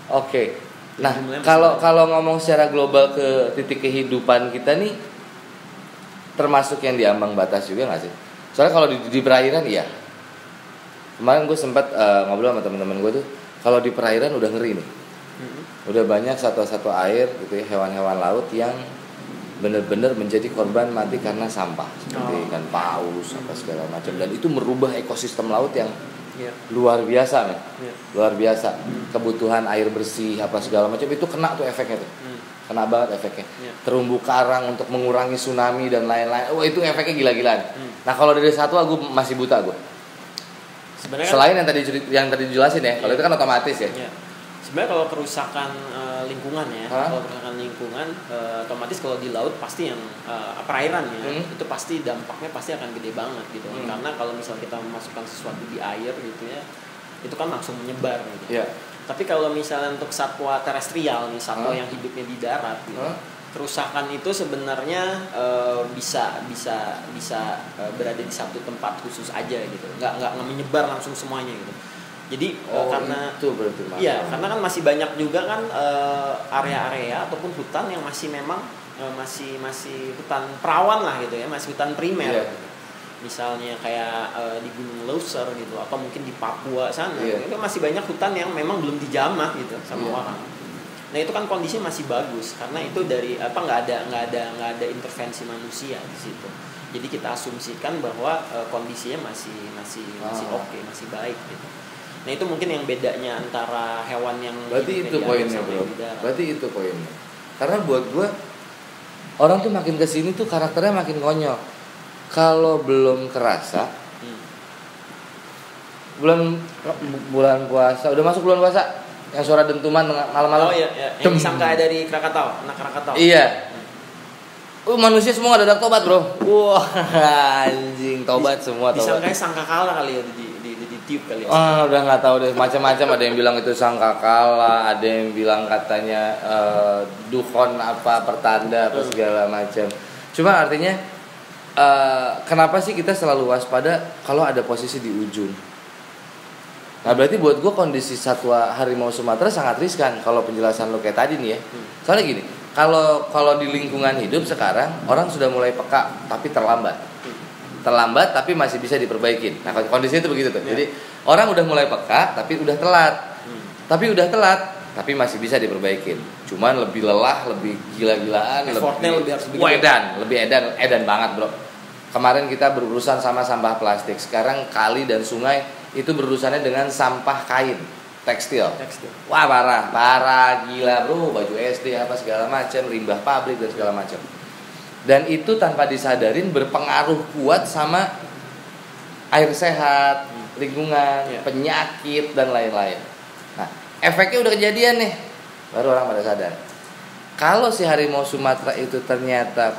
Oke. Nah, kalau ngomong secara global ke titik kehidupan kita nih, termasuk yang di ambang batas juga nggak sih? Soalnya kalau di perairan iya. Kemarin gue sempat ngobrol sama teman-teman gue tuh, kalau di perairan udah ngeri nih. Udah banyak satwa-satwa air gitu ya, hewan-hewan laut yang benar-benar menjadi korban mati karena sampah, seperti ikan paus apa segala macam, dan itu merubah ekosistem laut yang luar biasa men. Luar biasa. Kebutuhan air bersih apa segala macam itu kena tuh efeknya tuh. Kena banget efeknya. Terumbu karang untuk mengurangi tsunami dan lain-lain. Wah, itu efeknya gila-gilaan. Nah, kalau dari satwa gue masih buta gue. Selain yang tadi dijelasin ya, kalau itu kan otomatis ya. Sebenarnya kalau kerusakan lingkungan ya, otomatis kalau di laut pasti yang perairan ya, itu pasti dampaknya pasti akan gede banget gitu. Karena kalau misalnya kita memasukkan sesuatu di air gitu ya, itu kan langsung menyebar gitu. Tapi kalau misalnya untuk satwa terestrial nih, satwa yang hidupnya di darat gitu, kerusakan itu sebenarnya bisa berada di satu tempat khusus aja gitu, nggak menyebar langsung semuanya gitu. Jadi karena itu berarti karena kan masih banyak juga kan area-area ataupun hutan yang masih memang masih hutan perawan lah gitu ya, masih hutan primer. Misalnya kayak di Gunung Leuser gitu, atau mungkin di Papua sana, itu masih banyak hutan yang memang belum dijamah gitu sama orang. Nah itu kan kondisi masih bagus karena itu dari nggak ada intervensi manusia di situ. Jadi kita asumsikan bahwa kondisinya masih oke, masih baik gitu. Nah itu mungkin yang bedanya antara hewan yang berarti itu poinnya bro. Berarti itu poinnya. Karena buat gue orang tuh makin kesini tuh karakternya makin konyol. Kalau belum kerasa bulan puasa, udah masuk bulan puasa, yang suara dentuman malam-malam. Oh iya. Yang disangka dari Krakatau, anak Krakatau. Iya. Manusia semua ada tobat bro. Wah anjing, tobat semua tobat. Disangka sangkakala kali ya di tiup kali ya. Udah nggak tahu deh, macam-macam. Ada yang bilang itu sangkakala, ada yang bilang katanya dukhon apa pertanda apa segala macam. Cuma artinya kenapa sih kita selalu waspada kalau ada posisi di ujung? Nah berarti buat gue kondisi satwa harimau Sumatera sangat riskan kalau penjelasan lo kayak tadi nih ya. Soalnya gini, kalau di lingkungan hidup sekarang orang sudah mulai peka tapi terlambat tapi masih bisa diperbaikin. Nah kondisinya itu begitu tuh. Jadi orang udah mulai peka tapi udah telat. Tapi masih bisa diperbaikin. Cuman lebih lelah, lebih gila-gilaan, lebih edan banget bro. Kemarin kita berurusan sama sampah plastik. Sekarang kali dan sungai itu berurusannya dengan sampah kain tekstil. Wah parah gila bro. Baju SD apa segala macam, limbah pabrik dan segala macam. Dan itu tanpa disadarin berpengaruh kuat sama air sehat, lingkungan, penyakit dan lain-lain. Nah, efeknya udah kejadian nih. Baru orang pada sadar. Kalau si harimau Sumatera itu ternyata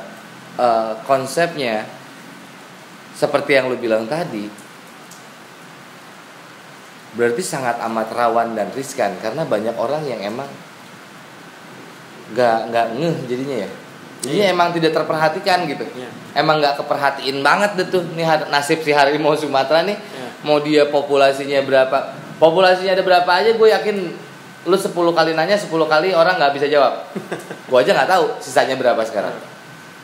konsepnya seperti yang lu bilang tadi, berarti sangat amat rawan dan riskan karena banyak orang yang emang nggak ngeh jadinya ya. Jadi emang tidak terperhatikan gitu. Emang nggak keperhatiin banget deh tuh nih nasib si harimau Sumatera nih. Mau dia populasinya berapa? Populasinya ada berapa aja gue yakin lu 10 kali nanya 10 kali orang nggak bisa jawab. Gue aja nggak tahu sisanya berapa sekarang.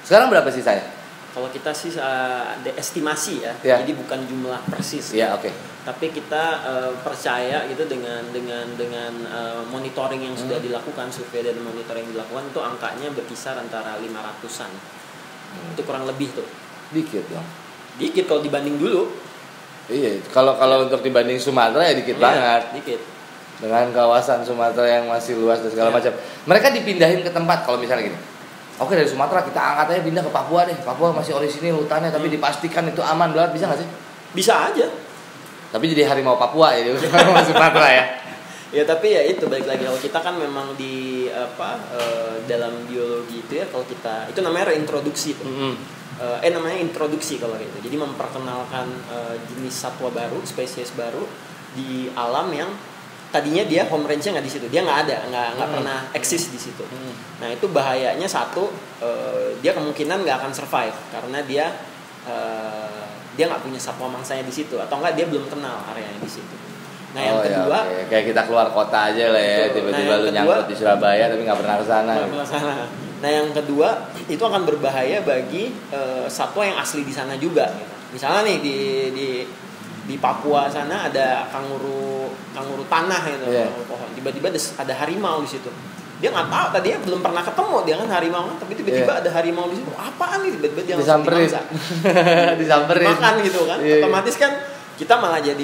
Sekarang berapa sisanya? Kalau kita sih ada estimasi ya, jadi bukan jumlah persis. Iya, oke. Tapi kita percaya gitu dengan monitoring yang sudah dilakukan, survei dan monitoring yang dilakukan itu angkanya berkisar antara 500-an. Itu kurang lebih tuh. Dikit dong. Dikit kalau dibanding dulu. Iya, kalau untuk dibanding Sumatera ya dikit banget. Dikit. Dengan kawasan Sumatera yang masih luas dan segala macam. Mereka dipindahin ke tempat kalau misalnya gini. Oke, dari Sumatera kita angkat aja pindah ke Papua deh. Papua masih orisinil hutannya tapi dipastikan itu aman banget, bisa nggak sih? Bisa aja. Tapi jadi harimau Papua ya, harimau Sumatera ya. Ya tapi ya itu balik lagi kalau kita kan memang di dalam biologi itu ya kalau kita itu namanya reintroduksi tuh. Namanya introduksi kalau gitu. Jadi memperkenalkan jenis satwa baru, spesies baru di alam yang tadinya dia home range-nya nggak di situ, dia nggak ada, nggak pernah eksis di situ. Nah itu bahayanya satu, dia kemungkinan nggak akan survive karena dia nggak punya satwa mangsanya di situ, atau nggak dia belum kenal areanya di situ. Nah yang kedua, kayak kita keluar kota aja lah ya, tiba-tiba lu nyangkut di Surabaya tapi nggak pernah kesana. Nah yang kedua itu akan berbahaya bagi satwa yang asli di sana juga. Gitu. Misalnya nih di Papua sana ada kanguru tanah gitu, pohon. Tiba-tiba ada harimau di situ. Dia nggak tahu, tadinya belum pernah ketemu dia kan harimau kan, tapi tiba-tiba ada harimau di situ. Apaan nih? Tiba-tiba dia langsung dimangsa. Disamperin. Makan gitu kan. Otomatis kan kita malah jadi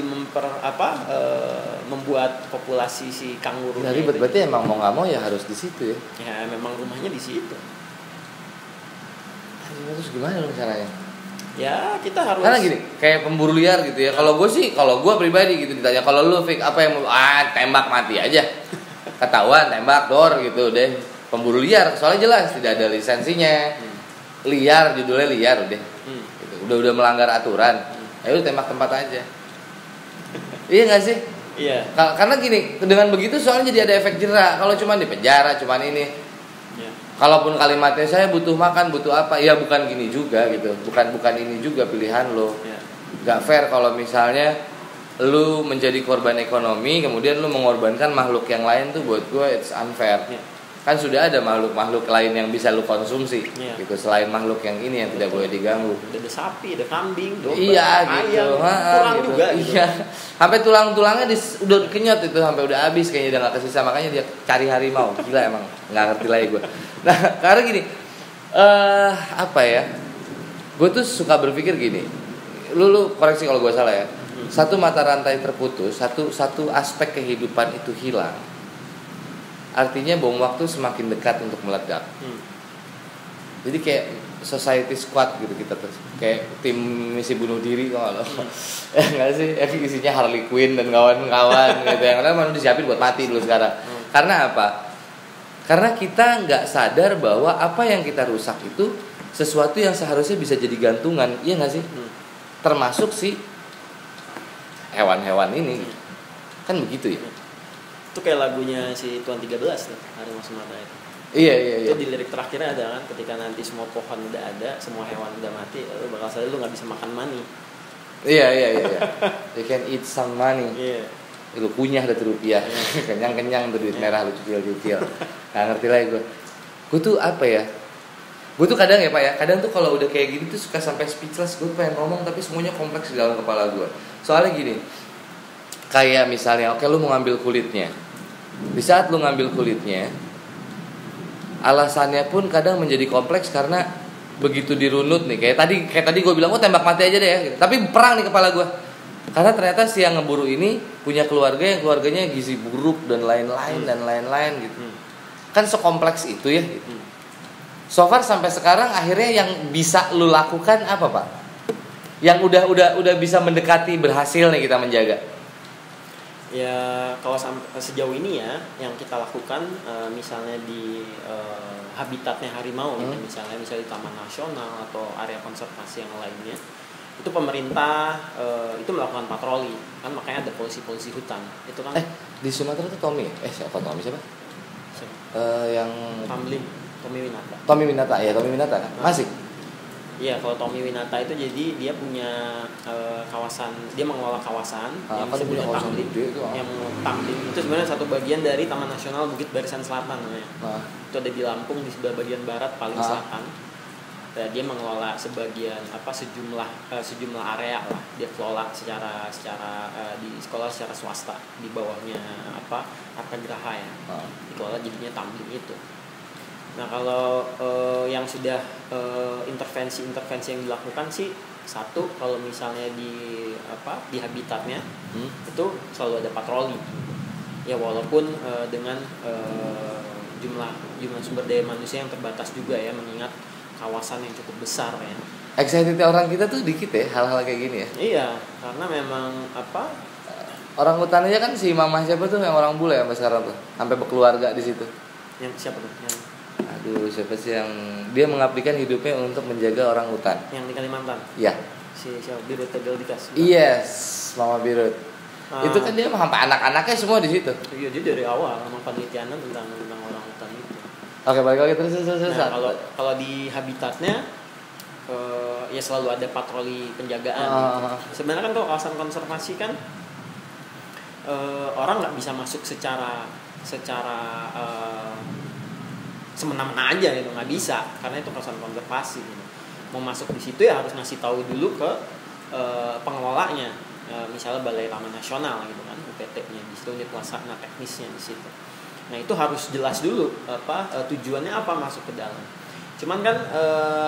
membuat populasi si kanguru. Jadi berarti emang mau nggak mau ya harus di situ ya. Ya memang rumahnya di situ. Terus gimana dong caranya? Ya kita harus. Karena gini, kayak pemburu liar gitu ya. Kalau gue pribadi gitu ditanya, kalau lu Fik apa yang tembak mati aja. Ketahuan tembak dor gitu deh. Pemburu liar soalnya jelas tidak ada lisensinya. Liar, judulnya liar udah. Gitu. Udah melanggar aturan. Ayo tembak tempat aja. Iya nggak sih? Iya. Karena gini, dengan begitu soalnya jadi ada efek jerak. Kalau cuma di penjara, cuma ini. Kalaupun kalimatnya saya butuh makan, butuh apa, ya bukan gini juga gitu. Bukan ini juga pilihan lo. Gak fair kalau misalnya lu menjadi korban ekonomi, kemudian lu mengorbankan makhluk yang lain tuh buat gue it's unfair. Kan sudah ada makhluk lain yang bisa lu konsumsi gitu, selain makhluk yang ini yang tidak boleh diganggu. Ada sapi, ada kambing, domba, gitu. Kurang gitu. juga gitu. Iya. Sampai tulang-tulangnya udah kenyot itu, sampai udah habis kayaknya, udah gak kesisa, makanya dia cari harimau. Gila emang, nggak ngerti lagi gue. Nah karena gini, apa ya? Gue tuh suka berpikir gini. Lu koreksi kalau gue salah ya. Satu mata rantai terputus, satu aspek kehidupan itu hilang. Artinya bom waktu semakin dekat untuk meledak. Jadi kayak society squad gitu kita terus. Kayak tim misi bunuh diri kalau enggak sih? Isinya Harley Quinn dan kawan-kawan gitu. Yang mana mau disiapin buat mati dulu sekarang. Karena apa? Karena kita nggak sadar bahwa apa yang kita rusak itu sesuatu yang seharusnya bisa jadi gantungan. Iya nggak sih? Termasuk si hewan-hewan ini. Kan begitu ya? Itu kayak lagunya si Tuan 13 tuh, Harimau Sumatera itu. Iya. Itu di lirik terakhirnya ada kan, ketika nanti semua pohon udah ada, semua hewan udah mati, lu bakal sadar lu nggak bisa makan money. Iya. You can eat some money. Iya. Lu punya ada rupiah. Kenyang tuh duit merah lu cucil. Nggak ngerti lagi gue. Gue tuh apa ya? Gue tuh kadang ya Pak ya, kadang tuh kalau udah kayak gini tuh suka sampai speechless. Gue pengen ngomong tapi semuanya kompleks di dalam kepala gue. Soalnya gini, kayak misalnya lu mau ngambil kulitnya. Di saat lu ngambil kulitnya, alasannya pun kadang menjadi kompleks karena begitu dirunut nih, kayak tadi gue bilang tembak mati aja deh ya gitu. Tapi perang di kepala gue. Karena ternyata si yang ngeburu ini punya keluarga yang keluarganya gizi buruk dan lain-lain gitu. Kan sekompleks itu ya gitu. So far sampai sekarang akhirnya yang bisa lu lakukan apa Pak? Yang udah bisa mendekati berhasil nih kita menjaga. Ya kalau sejauh ini ya yang kita lakukan misalnya di habitatnya harimau misalnya di Taman Nasional atau area konservasi yang lainnya, itu pemerintah itu melakukan patroli kan, makanya ada polisi hutan itu kan. Di Sumatera itu Tommy ya? Siapa Tommy siapa? Yang Tamling. Tommy Winata ya, Tommy Winata kan masih. Iya, kalau Tommy Winata itu jadi dia punya kawasan, dia mengelola kawasan yang kan punya disebutnya kawasan Tamrin. gede itu. Yang Tamrin itu sebenarnya satu bagian dari Taman Nasional Bukit Barisan Selatan namanya. Itu ada di Lampung di sebelah bagian barat paling selatan. Dan dia mengelola sebagian sejumlah area lah, dia kelola secara di sekolah secara swasta di bawahnya Arka Graha ya. Dikelola jadinya Tamrin itu. Nah kalau yang sudah intervensi yang dilakukan sih, satu kalau misalnya di habitatnya itu selalu ada patroli ya, walaupun dengan jumlah sumber daya manusia yang terbatas juga ya, mengingat kawasan yang cukup besar ya. Excited orang kita tuh dikit ya hal-hal kayak gini ya. Iya, karena memang orang hutan aja kan si mama siapa tuh yang orang bule sampai sekarang tuh sampai berkeluarga di situ. Yang siapa tuh? Aduh, siapa sih yang dia mengabdikan hidupnya untuk menjaga orang hutan? Yang di Kalimantan. Iya. Si siapa? Birut Tegaldikas. Yes, Mama Birut. Itu kan dia sampai anak-anaknya semua di situ. Iya, dia dari awal memang penelitiannya tentang orang hutan itu. Oke, balik lagi terus. Nah, kalau di habitatnya ya selalu ada patroli penjagaan. Sebenarnya kan kalau kawasan konservasi kan orang nggak bisa masuk secara semena-mena aja gitu, nggak bisa, karena itu kawasan konservasi gitu. Mau masuk di situ ya harus ngasih tahu dulu ke pengelolanya, misalnya Balai Taman Nasional gitu kan, UPT-nya di situ, unit pelaksana teknisnya di situ. Nah itu harus jelas dulu tujuannya apa masuk ke dalam. Cuman kan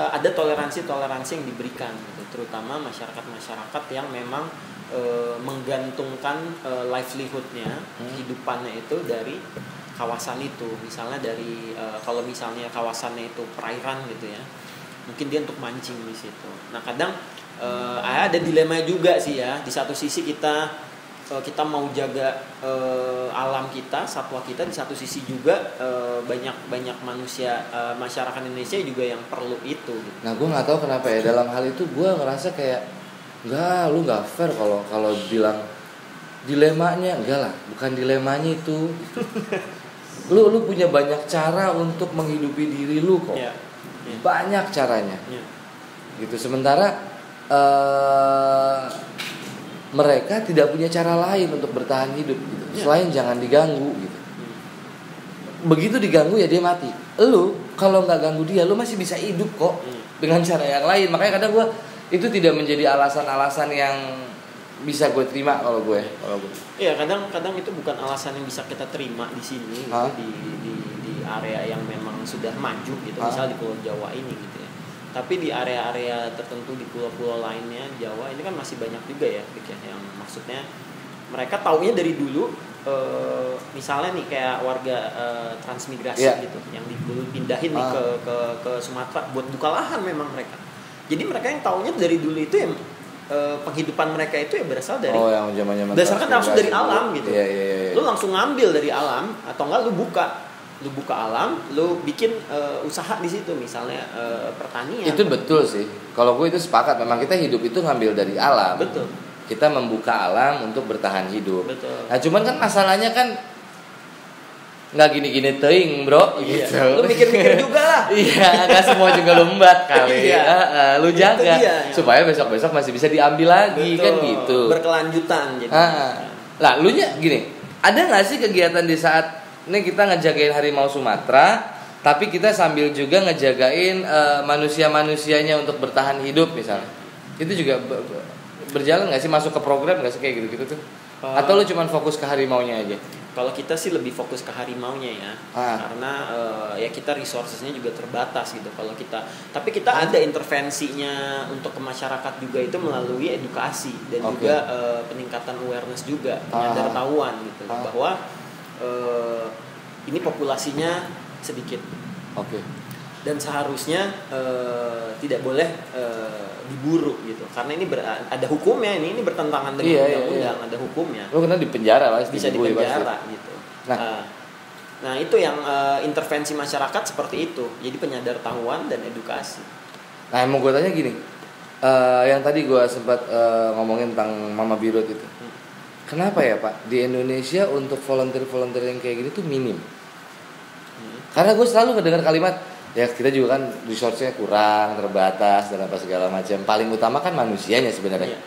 ada toleransi yang diberikan gitu, terutama masyarakat yang memang menggantungkan livelihood-nya, kehidupannya itu dari kawasan itu. Misalnya dari kalau misalnya kawasannya itu perairan gitu ya, mungkin dia untuk mancing di situ. Nah kadang ada dilema juga sih ya. Di satu sisi kita mau jaga alam kita, satwa kita, di satu sisi juga banyak manusia, masyarakat Indonesia juga yang perlu itu gitu. Nah gue nggak tahu kenapa ya, dalam hal itu gue ngerasa kayak lu nggak fair kalau bilang dilemanya. Enggak lah, bukan dilemanya itu. lu punya banyak cara untuk menghidupi diri lu kok. Banyak caranya. Gitu. Sementara mereka tidak punya cara lain untuk bertahan hidup gitu. Selain jangan diganggu gitu. Begitu diganggu ya dia mati. Lu kalau nggak ganggu dia, lu masih bisa hidup kok dengan cara yang lain. Makanya kadang gue itu tidak menjadi alasan-alasan yang bisa gue terima kalau gue. Iya, kadang itu bukan alasan yang bisa kita terima di sini gitu, di area yang memang sudah maju gitu, misal di Pulau Jawa ini gitu ya. Tapi di area-area tertentu di pulau-pulau lainnya Jawa ini kan masih banyak juga ya, yang maksudnya mereka taunya dari dulu, misalnya nih kayak warga transmigrasi gitu, yang dipindahin nih ke Sumatera buat buka lahan memang mereka. Jadi mereka yang taunya dari dulu itu ya penghidupan mereka itu ya berasal dari berdasarkan langsung dari alam gitu. Lu langsung ngambil dari alam, atau enggak lu buka alam, lu bikin usaha di situ, misalnya pertanian. Itu betul sih. Kalau gue itu sepakat, memang kita hidup itu ngambil dari alam. Betul. Kita membuka alam untuk bertahan hidup. Betul. Nah, cuman kan masalahnya kan nggak gini-gini teing bro, iya. gitu. Lu mikir-mikir juga lah. Iya, nggak semua juga lumbat kali. Lu jaga supaya besok-besok masih bisa diambil lagi. Betul. Kan gitu. Berkelanjutan jadi. Lah, lu nya gini, ada nggak sih kegiatan di saat ini kita ngejagain harimau Sumatera, tapi kita sambil juga ngejagain manusia-manusianya untuk bertahan hidup misalnya? Itu juga berjalan nggak sih, masuk ke program nggak sih kayak gitu-gitu tuh? Atau lu cuma fokus ke harimaunya aja? Kalau kita sih lebih fokus ke harimaunya ya, karena ya kita resourcesnya juga terbatas gitu. Kalau tapi kita ada intervensinya untuk ke masyarakat juga, itu melalui edukasi dan juga peningkatan awareness juga, penyadartahuan gitu, bahwa ini populasinya sedikit. Dan seharusnya tidak boleh diburu gitu, karena ini ada hukumnya, ini bertentangan dengan undang-undang, ada hukumnya. Lo kena dipenjara lah, bisa dipenjara gitu. Nah itu yang intervensi masyarakat seperti itu, jadi penyadartahuan dan edukasi. Nah yang mau gue tanya gini, yang tadi gue sempat ngomongin tentang Mama Birut itu, kenapa ya Pak di Indonesia untuk volunteer yang kayak gini tuh minim? Karena gue selalu mendengar kalimat ya kita juga kan resource-nya kurang, terbatas dan apa segala macam. Paling utama kan manusianya sebenarnya.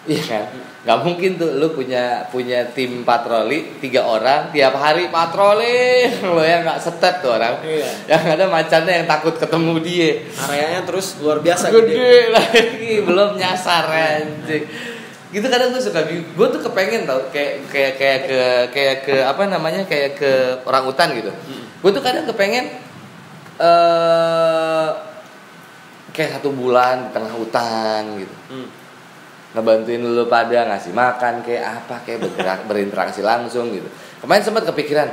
Iya kan? Nggak mungkin tuh lu punya tim patroli 3 orang tiap hari patroli, lo yang nggak setet tuh orang. Yang ada macannya yang takut ketemu dia. Areanya terus luar biasa gede lagi, belum nyasar anjing. Gitu kadang gue suka, gue tuh kepengen tau kayak ke apa namanya, kayak ke orang hutan gitu. Gue tuh kadang kepengen kayak 1 bulan di tengah hutan gitu. Ngebantuin lu pada ngasih makan kayak apa, kayak berinteraksi langsung gitu. Kemarin sempat kepikiran,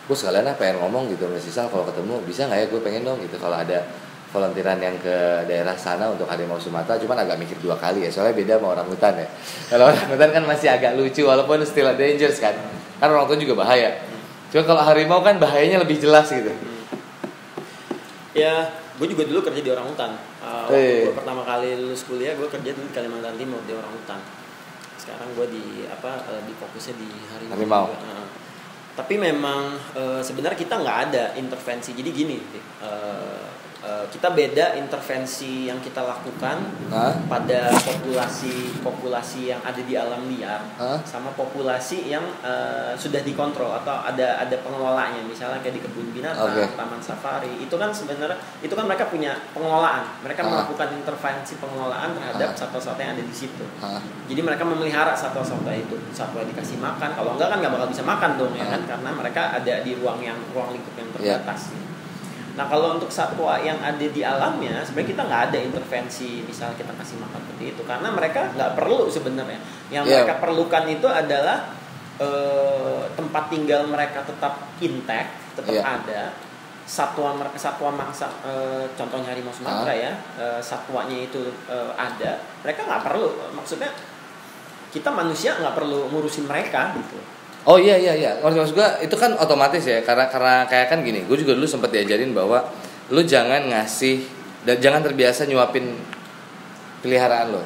gue sekalian pengen ngomong gitu sama Sisal, kalau ketemu bisa nggak ya, gue pengen dong gitu kalau ada volunteeran yang ke daerah sana untuk harimau Sumatera. Cuman agak mikir 2 kali ya, soalnya beda sama orang hutan ya. Kalau orang hutan kan masih agak lucu walaupun still dangerous kan orang tua juga bahaya. Cuma kalau harimau kan bahayanya lebih jelas gitu. Ya, gue juga dulu kerja di orang hutan. Waktu gue pertama kali lulus kuliah, gue kerja dulu di Kalimantan Timur di orang hutan. Sekarang gue di fokusnya di harimau. Tapi memang sebenarnya kita nggak ada intervensi. Jadi gini, kita beda intervensi yang kita lakukan pada populasi yang ada di alam liar sama populasi yang sudah dikontrol atau ada pengelolanya, misalnya kayak di kebun binatang, taman safari. Itu kan sebenarnya mereka punya pengelolaan, mereka melakukan intervensi pengelolaan terhadap satwa-satwa yang ada di situ. Jadi mereka memelihara satwa-satwa itu, satwa dikasih makan, kalau enggak kan nggak bakal bisa makan dong ya kan, karena mereka ada di ruang lingkup yang terbatas. Nah kalau untuk satwa yang ada di alamnya sebenarnya kita nggak ada intervensi, misal kita kasih makan seperti itu, karena mereka nggak perlu sebenarnya. Yang mereka perlukan itu adalah tempat tinggal mereka tetap intact, tetap ada. Satwa mangsa, contohnya harimau Sumatera satwanya itu ada. Mereka nggak perlu, maksudnya kita manusia nggak perlu ngurusin mereka gitu. Oh iya. Maksud gue itu kan otomatis ya, karena kayak kan gini, gue juga dulu sempat diajarin bahwa lu jangan ngasih dan jangan terbiasa nyuapin peliharaan lo.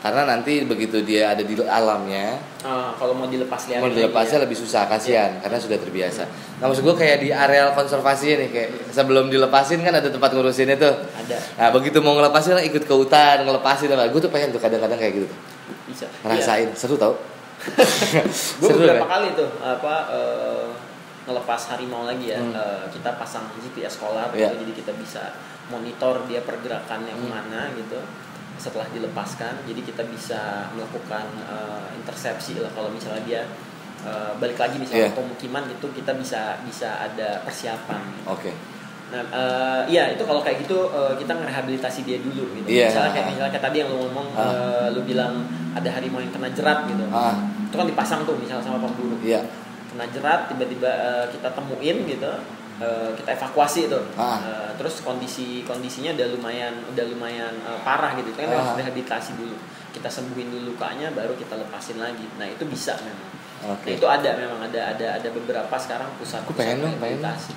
Karena nanti begitu dia ada di alamnya, kalau mau dilepasnya lebih susah, kasihan karena sudah terbiasa. Nah maksud gue kayak di areal konservasi nih, kayak sebelum dilepasin kan ada tempat ngurusinnya tuh. Ada. Nah begitu mau ngelepasin ikut ke hutan ngelepasin, gue tuh pengen tuh kadang-kadang kayak gitu tuh. Bisa. Ngerasain seru tau. Gue beberapa kali tuh ngelepas harimau lagi ya. Kita pasang GPS collar gitu, jadi kita bisa monitor dia pergerakannya kemana gitu setelah dilepaskan. Jadi kita bisa melakukan intersepsi lah kalau misalnya dia balik lagi misalnya pemukiman gitu, kita bisa ada persiapan. Nah, itu kalau kayak gitu kita ngerehabilitasi dia dulu gitu. Misalnya kayak tadi yang lu ngomong, lu bilang ada harimau yang kena jerat gitu. Itu kan dipasang tuh misalnya sama pemburu. Kena jerat, tiba-tiba kita temuin gitu, kita evakuasi tuh. Terus kondisinya udah lumayan parah gitu. Itu kan harus rehabilitasi dulu. Kita sembuhin dulu lukanya, baru kita lepasin lagi. Nah itu bisa memang. Nah, itu memang ada beberapa sekarang pusat rehabilitasi.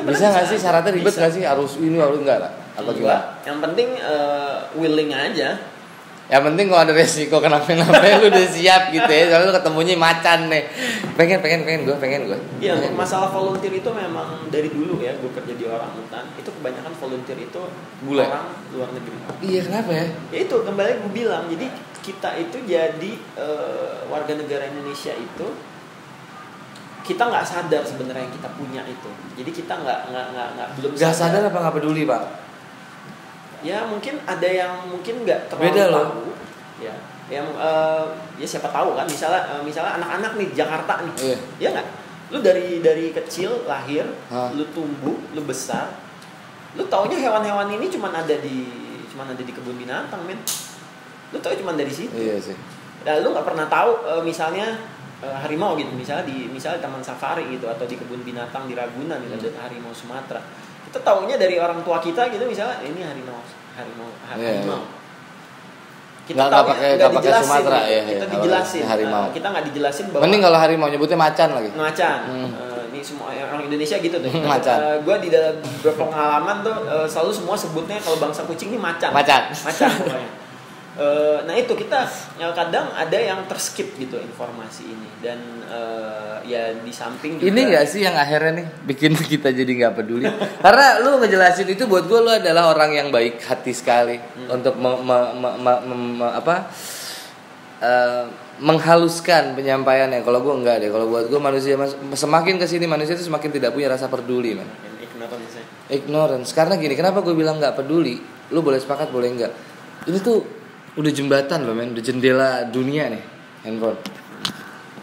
Bisa nggak sih, syaratnya ribet nggak sih, harus enggak lah, apa gimana? Yang penting willing aja. Yang penting kalau ada resiko kenapa-napa lu udah siap gitu ya, soalnya lu ketemunya macan nih. Pengen gue. Iya, untuk masalah volunteer itu memang dari dulu ya, gue kerja di orang hutan, itu kebanyakan volunteer itu orang luar negeri. Iya, kenapa ya? Ya itu kembali gue bilang, jadi kita itu jadi warga negara Indonesia itu kita nggak sadar sebenarnya yang kita punya itu. Jadi kita belum sadar apa nggak peduli, Pak? Ya mungkin ada yang mungkin nggak terlalu beda tahu. Ya, yang ya siapa tahu kan, misalnya anak-anak nih di Jakarta nih, ya nggak? Lu dari kecil lahir, lu tumbuh, lu besar, lu taunya hewan-hewan ini cuma ada di kebun binatang, men. Lu tau cuma dari situ. Iya sih. Nah, lu nggak pernah tahu misalnya harimau gitu, misalnya di taman safari gitu, atau di kebun binatang di Ragunan gitu, ada harimau Sumatera. Kita taunya dari orang tua kita gitu, misalnya ini harimau. Kita nggak pakai Sumatera ya. Kita dijelasin. Harimau. Kita nggak dijelasin bahwa. Mending kalau harimau nyebutnya macan lagi. Macan. Ini semua orang Indonesia gitu tuh. Macan. Gue di dalam beberapa pengalaman tuh selalu semua sebutnya kalau bangsa kucing ini macan. Macan. Pokoknya. Nah itu kita kadang ada yang terskip gitu informasi ini dan ya di samping juga, ini nggak sih yang akhirnya nih bikin kita jadi nggak peduli karena lu ngejelasin itu buat gue lu adalah orang yang baik hati sekali untuk menghaluskan penyampaiannya. Kalau gue enggak deh, kalau buat gue manusia semakin kesini manusia itu semakin tidak punya rasa peduli man. Ignorance. Karena gini, kenapa gue bilang nggak peduli? Lu boleh sepakat boleh enggak? Ini tuh udah jembatan loh men, udah jendela dunia nih handphone.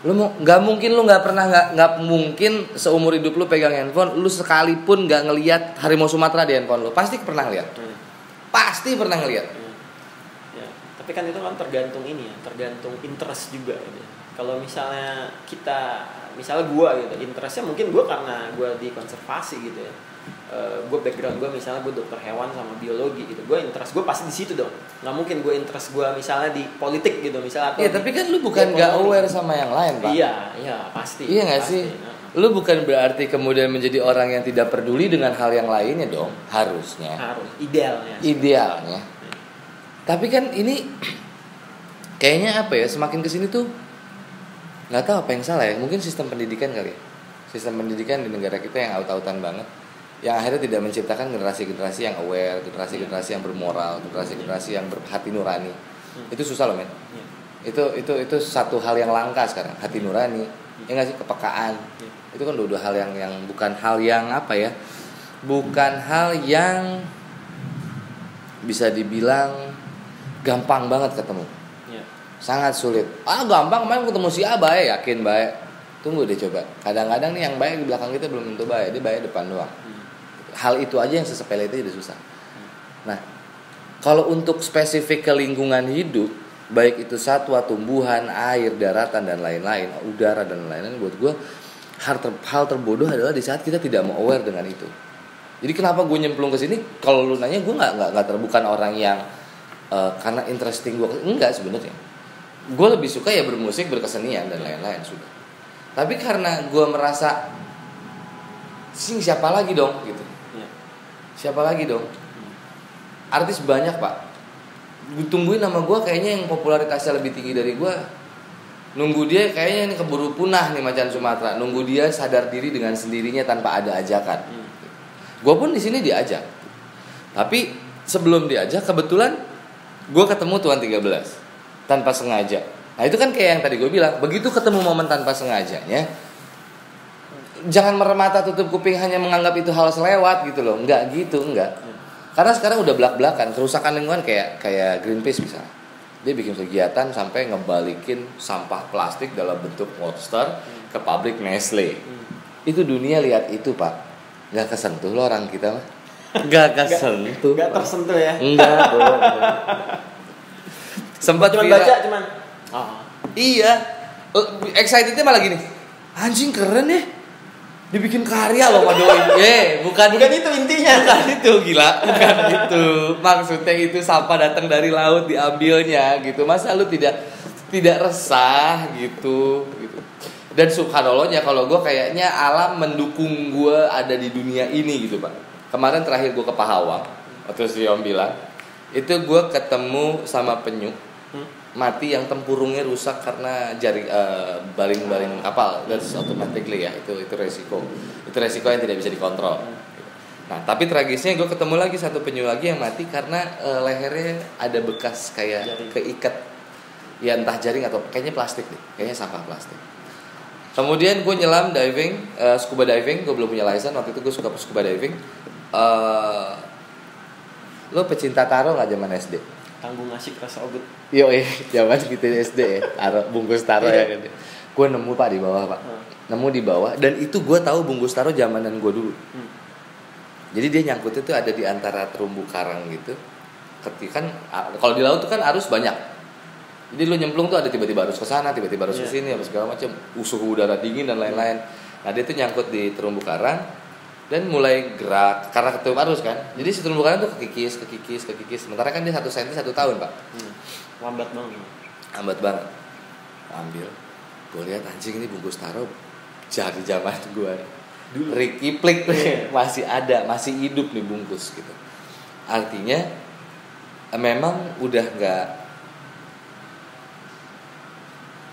Lu mau nggak mungkin lu nggak mungkin seumur hidup lu pegang handphone, lu sekalipun nggak ngelihat harimau Sumatera di handphone lu, pasti pernah lihat. Pasti pernah ngelihat. Ya, tapi kan itu kan tergantung ini ya, tergantung interest juga gitu. Kalau misalnya misalnya gua gitu, interestnya mungkin gua karena gua di konservasi gitu ya. Gue background gue misalnya gue dokter hewan sama biologi gitu, gue interest gue pasti di situ dong. Nggak mungkin gue interest gue misalnya di politik gitu misalnya. Iya tapi kan lu bukan nggak aware sama yang lain pak. Iya pasti. Iya nggak sih. Lu bukan berarti kemudian menjadi orang yang tidak peduli dengan hal yang lainnya dong. Harusnya. Idealnya. Tapi kan ini kayaknya apa ya, semakin kesini tuh nggak tahu apa yang salah ya. Mungkin sistem pendidikan kali ya. Sistem pendidikan di negara kita yang aut-autan banget, yang akhirnya tidak menciptakan generasi-generasi yang aware, generasi-generasi yang bermoral, generasi-generasi yang berhati nurani. Itu susah loh men. Itu satu hal yang langka sekarang, hati nurani. Ya nggak sih, kepekaan. Itu kan dua hal yang bukan hal yang apa ya, bukan hal yang bisa dibilang gampang banget ketemu. Sangat sulit. Gampang main ketemu si A baik, yakin baik. Tunggu deh coba. Kadang-kadang nih yang baik di belakang kita belum tentu baik, dia baik depan doang. Hal itu aja yang sesepele itu udah susah. Nah, kalau untuk spesifik ke lingkungan hidup, baik itu satwa, tumbuhan, air, daratan dan lain-lain, udara dan lain-lain, buat gue hal terbodoh adalah di saat kita tidak mau aware dengan itu. Jadi kenapa gue nyemplung ke sini? Kalau lu nanya, gue nggak terbukan orang yang karena interesting gue, enggak sebenarnya. Gue lebih suka ya bermusik, berkesenian dan lain-lain sudah. Tapi karena gue merasa siapa lagi dong gitu. Siapa lagi dong? Artis banyak pak. Gue tungguin nama gue kayaknya yang popularitasnya lebih tinggi dari gue. Nunggu dia kayaknya ini keburu punah nih macan Sumatera. Nunggu dia sadar diri dengan sendirinya tanpa ada ajakan. Gue pun di sini diajak. Tapi sebelum diajak kebetulan gue ketemu Tuan 13 tanpa sengaja. Nah itu kan kayak yang tadi gue bilang, begitu ketemu momen tanpa sengajanya, jangan meremata tutup kuping hanya menganggap itu hal selewat gitu loh. Enggak gitu, enggak. Karena sekarang udah belak-belakan, kerusakan lingkungan kayak Greenpeace misalnya. Dia bikin kegiatan sampai ngebalikin sampah plastik dalam bentuk monster ke pabrik Nestle. Itu dunia lihat itu pak. Enggak kesentuh loh orang kita mah. Enggak kesentuh. Enggak tersentuh ya. Enggak dong. Sempat cuman baca cuman. Iya. Excitednya malah gini. Anjing keren ya. Dibikin karya loh sama doi. Bukan itu intinya. Bukan itu gila. Bukan itu. Maksudnya itu sampah datang dari laut diambilnya gitu. Masa lu tidak resah gitu. Dan subhanallahnya kalau gue kayaknya alam mendukung gue ada di dunia ini gitu pak. Kemarin terakhir gue ke Pahawang, waktu si Om bilang, itu gue ketemu sama penyu mati yang tempurungnya rusak karena baling-baling kapal. That's automatically ya, itu resiko yang tidak bisa dikontrol. Nah tapi tragisnya gue ketemu lagi satu penyu lagi yang mati karena lehernya ada bekas kayak keikat, ya entah jaring atau kayaknya plastik deh, kayaknya sampah plastik. Kemudian gue nyelam diving, scuba diving, gue belum punya license waktu itu, gue suka scuba diving. Lo pecinta taro nggak zaman SD? Tanggung asik rasa ogut. Yo zaman gitu SD ya, bungkus taro ya kan. Gue nemu pak di bawah pak, nemu di bawah dan itu gue tahu bungkus taro zamanan gue dulu. Jadi dia nyangkut itu ada di antara terumbu karang gitu. Ketika kan kalau di laut tuh kan arus banyak. Jadi lo nyemplung tuh ada tiba-tiba harus ke sana, tiba-tiba harus ke sini, apa segala macam, suhu udara dingin dan lain-lain. Nah dia tuh nyangkut di terumbu karang dan mulai gerak karena ketutup arus kan. Jadi si terumbu karang tuh kekikis. Sementara kan dia 1 cm 1 tahun pak. Lambat banget. Ambil. Gue lihat anjing ini bungkus taro dari zaman gue dulu. Ricky Plik masih ada, masih hidup nih bungkus gitu. Artinya memang udah nggak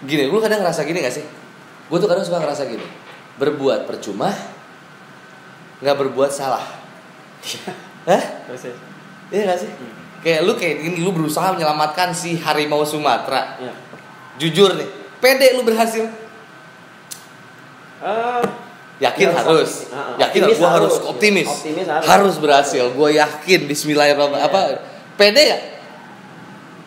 Gini, lu kadang ngerasa gini gak sih? Gue tuh kadang suka ngerasa gini, berbuat percuma, nggak berbuat salah. Hah? Iya gak sih? Kayak gini, lu berusaha menyelamatkan si harimau Sumatera. Ya. Jujur nih, pede lu berhasil? Yakin Ya, harus. Yakin optimis gue harus optimis. Harus berhasil. Gue yakin bismillahirrahmanirrahim. Pede ya?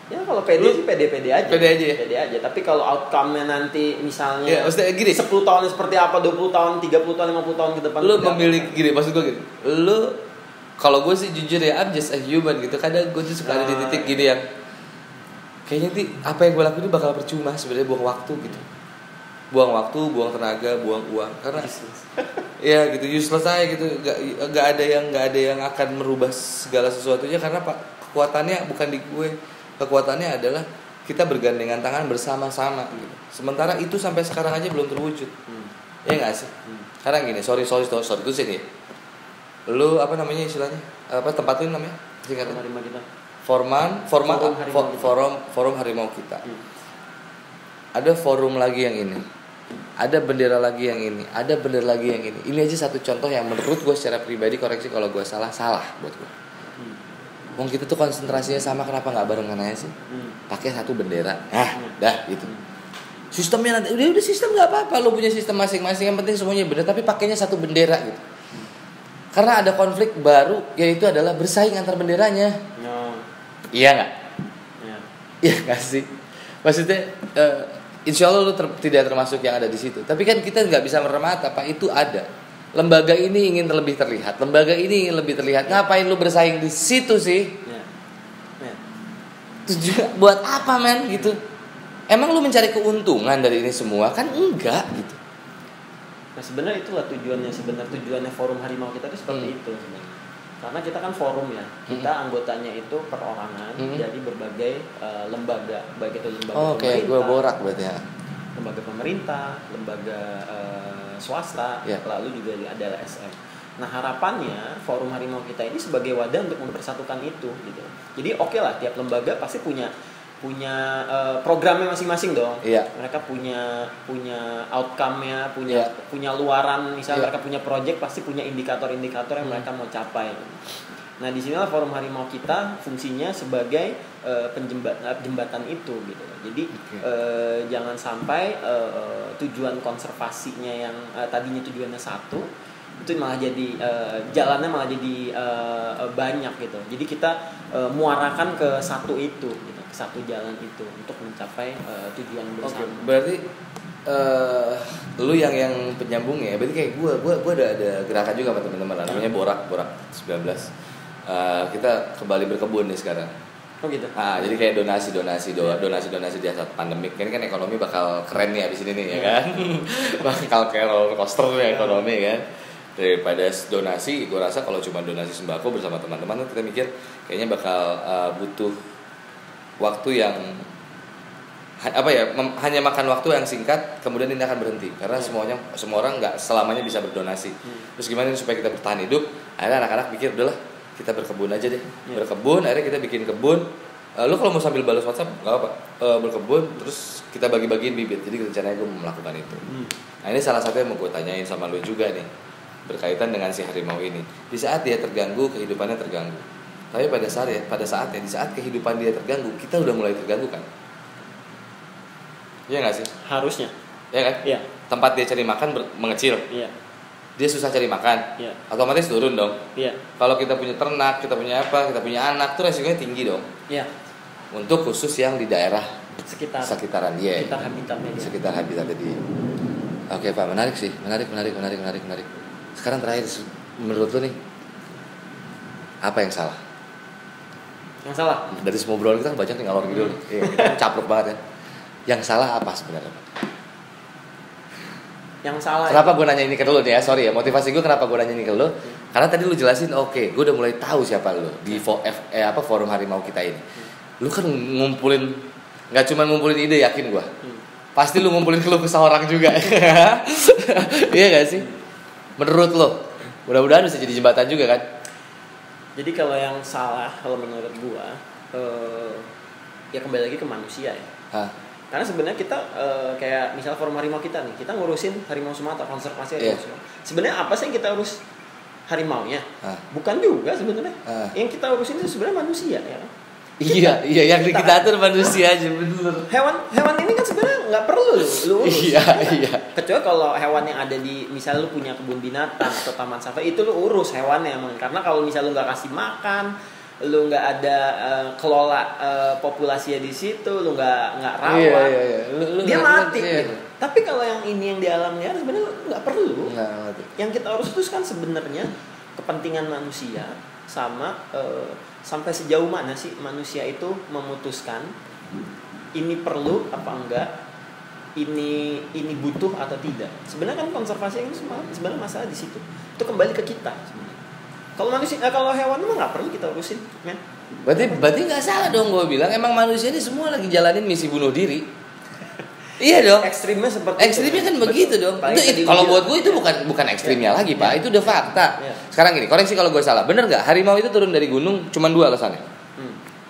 Ya kalau pede sih pede aja. Pede aja ya? Pede aja. Tapi kalau outcome-nya nanti misalnya Ya, maksudnya gini, 10 tahun seperti apa, 20 tahun, 30 tahun, 50 tahun ke depan. Lu memiliki gini, maksud gue gini. Lu kalau gue sih jujur ya, I'm just a human gitu. Kadang gue tuh suka ada di titik gini yang kayaknya nanti apa yang gue lakuin itu bakal percuma sebenarnya, buang waktu gitu. Buang waktu, buang tenaga, buang uang. Karena ya gitu, useless aja gitu. Gak ada yang akan merubah segala sesuatunya, karena kekuatannya bukan di gue. Kekuatannya adalah kita bergandengan tangan bersama-sama gitu. Sementara itu sampai sekarang aja belum terwujud. Ya enggak sih? Karena gini, sorry itu sini. Lu apa namanya istilahnya? Apa tempat lu namanya? Singkatan Harimau kita. Forum Harimau Kita. Ada forum lagi yang ini. Ada bendera lagi yang ini. Ada bendera lagi yang ini. Ini aja satu contoh yang menurut gue secara pribadi, koreksi kalau gue salah buat gue. Wong kita tuh konsentrasinya sama, kenapa nggak barengan aja sih? Pakai satu bendera, dah gitu. Sistemnya nanti udah sistem nggak apa-apa, lo punya sistem masing-masing, yang penting semuanya benar, tapi pakainya satu bendera gitu. Karena ada konflik baru, yaitu adalah bersaing antar benderanya. Iya nggak? Iya nggak sih? Maksudnya, insya Allah lo tidak termasuk yang ada di situ. Tapi kan kita nggak bisa meremata, Pak, itu ada. Lembaga ini ingin lebih terlihat, lembaga ini ingin lebih terlihat. Ngapain lu bersaing di situ sih? Tujuan buat apa, men? Gitu. Emang lu mencari keuntungan dari ini semua? Kan enggak gitu. Nah sebenarnya itulah tujuannya forum Harimau Kita itu seperti itu sebenarnya. Karena kita kan forum ya, kita anggotanya itu perorangan dari berbagai lembaga, baik itu lembaga pemerintah. Gue borak berarti ya. Lembaga pemerintah, lembaga swasta, lalu juga ada LSM. Nah harapannya forum Harimau Kita ini sebagai wadah untuk mempersatukan itu gitu. Jadi oke lah, tiap lembaga pasti punya programnya masing-masing dong. Mereka punya outcome-nya, punya luaran, misalnya mereka punya project, pasti punya indikator-indikator yang mereka mau capai. Nah di sinilah forum Harimau Kita fungsinya sebagai jembatan itu gitu. Jadi jangan sampai tujuan konservasinya yang tadinya tujuannya satu itu malah jadi jalannya malah jadi banyak gitu. Jadi kita muarakan ke satu itu gitu, ke satu jalan itu untuk mencapai tujuan bersama. Berarti lu yang penyambung ya. Berarti kayak gue ada gerakan juga sama teman-teman namanya Borak 19. Kita kembali berkebun nih sekarang. Oh gitu. Jadi kayak donasi di saat pandemik. Ini kan ekonomi bakal keren nih abis ini nih ya kan. Bakal kayak roller coaster nih ekonomi kan. Daripada donasi, gue rasa kalau cuma donasi sembako bersama teman-teman, kita mikir kayaknya bakal butuh waktu yang hanya makan waktu yang singkat, kemudian ini akan berhenti karena semua orang nggak selamanya bisa berdonasi. Terus gimana supaya kita bertahan hidup? Akhirnya anak-anak pikir udahlah kita berkebun aja deh. Berkebun, akhirnya kita bikin kebun. Lu kalau mau sambil balas WhatsApp nggak apa, berkebun terus kita bagi-bagiin bibit. Jadi rencananya gue mau melakukan itu. Nah ini salah satu yang mau gue tanyain sama lu juga nih, berkaitan dengan si harimau ini. Di saat dia terganggu, kehidupannya terganggu. Tapi pada saatnya di saat kehidupan dia terganggu, kita udah mulai terganggu kan? Iya nggak sih? Harusnya. Iya kan? Iya. Tempat dia cari makan mengecil. Iya. Dia susah cari makan. Iya. Otomatis turun dong. Iya. Kalau kita punya ternak, kita punya anak, tuh resikonya tinggi dong. Iya. Untuk khusus yang di daerah sekitaran dia. Sekitar habitatnya dia. Oke Pak, menarik sih. Menarik. Sekarang terakhir, menurut lu nih, apa yang salah? Yang salah? Dari semua obrolan kita banyak nih ngalor gitu nih. Kita caplok banget ya. Yang salah apa sebenarnya? Yang salah. Kenapa gue nanya ini ke lu nih ya? Sorry ya, motivasi gue kenapa gue nanya ini ke lu? Karena tadi lu jelasin, gue udah mulai tahu siapa lu di forum Harimau Kita ini. Lu kan ngumpulin, nggak cuma ngumpulin ide, yakin gue. Pasti lu ngumpulin keluh kesah orang juga. Iya gak sih? Menurut lo, mudah-mudahan bisa jadi jembatan juga kan? Jadi kalau yang salah, kalau menurut gua, ya kembali lagi ke manusia ya. Karena sebenarnya kita kayak misal forum harimau kita nih, kita ngurusin harimau Sumatera, konservasi harimau Sumatera. Sebenarnya apa sih yang kita urus harimaunya? Bukan juga sebenarnya. Yang kita urusin itu sebenarnya manusia ya kan? Iya, yang kita atur manusia aja bener. Hewan ini kan sebenarnya nggak perlu lu urus. Iya. Kecuali kalau hewan yang ada di, misal lu punya kebun binatang atau taman safari, itu lu urus hewannya emang. Karena kalau misal lu nggak kasih makan, lu nggak ada kelola populasinya di situ, lu nggak rawat, dia mati. Gitu. Tapi kalau yang ini yang di alam liar sebenarnya nggak perlu. Yang kita urus itu kan sebenarnya kepentingan manusia sama sampai sejauh mana sih manusia itu memutuskan ini perlu apa enggak, ini butuh atau tidak. Sebenarnya kan konservasi itu sebenarnya masalah di situ. Itu kembali ke kita sebenarnya. Kalau manusia, kalau hewan mah nggak perlu kita urusin, men. Berarti nggak salah dong gue bilang, emang manusia ini semua lagi jalanin misi bunuh diri. Iya dong. Ekstrimnya seperti ekstrimnya kan betul. Begitu dong. Itu kalau buat gue itu bukan ekstrimnya lagi, Pak. Itu udah fakta. Sekarang gini, koreksi kalau gue salah. Bener nggak? Harimau itu turun dari gunung cuma 2 alasannya.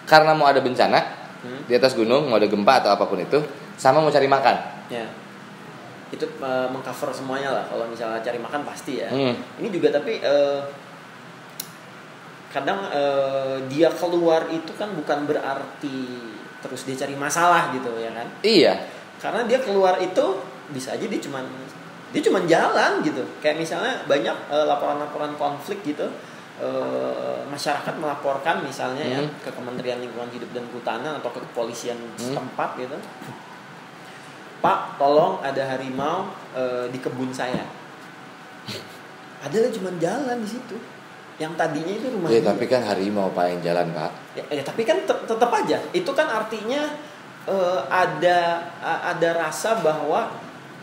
Karena mau ada bencana di atas gunung, mau ada gempa atau apapun itu, sama mau cari makan. Ya. Itu mengcover semuanya lah. Kalau misalnya cari makan pasti ya. Ini juga tapi kadang dia keluar itu kan bukan berarti terus dia cari masalah gitu ya kan? Iya. Karena dia keluar itu bisa aja dia cuman jalan gitu. Kayak misalnya banyak laporan-laporan konflik gitu, masyarakat melaporkan misalnya ya ke Kementerian Lingkungan Hidup dan Kehutanan atau ke kepolisian setempat gitu. Pak, tolong ada harimau di kebun saya. Adalah cuman jalan di situ. Yang tadinya itu rumah. Ya, tapi kan harimau Pak yang jalan, Pak. Ya tapi kan tetap aja. Itu kan artinya ada rasa bahwa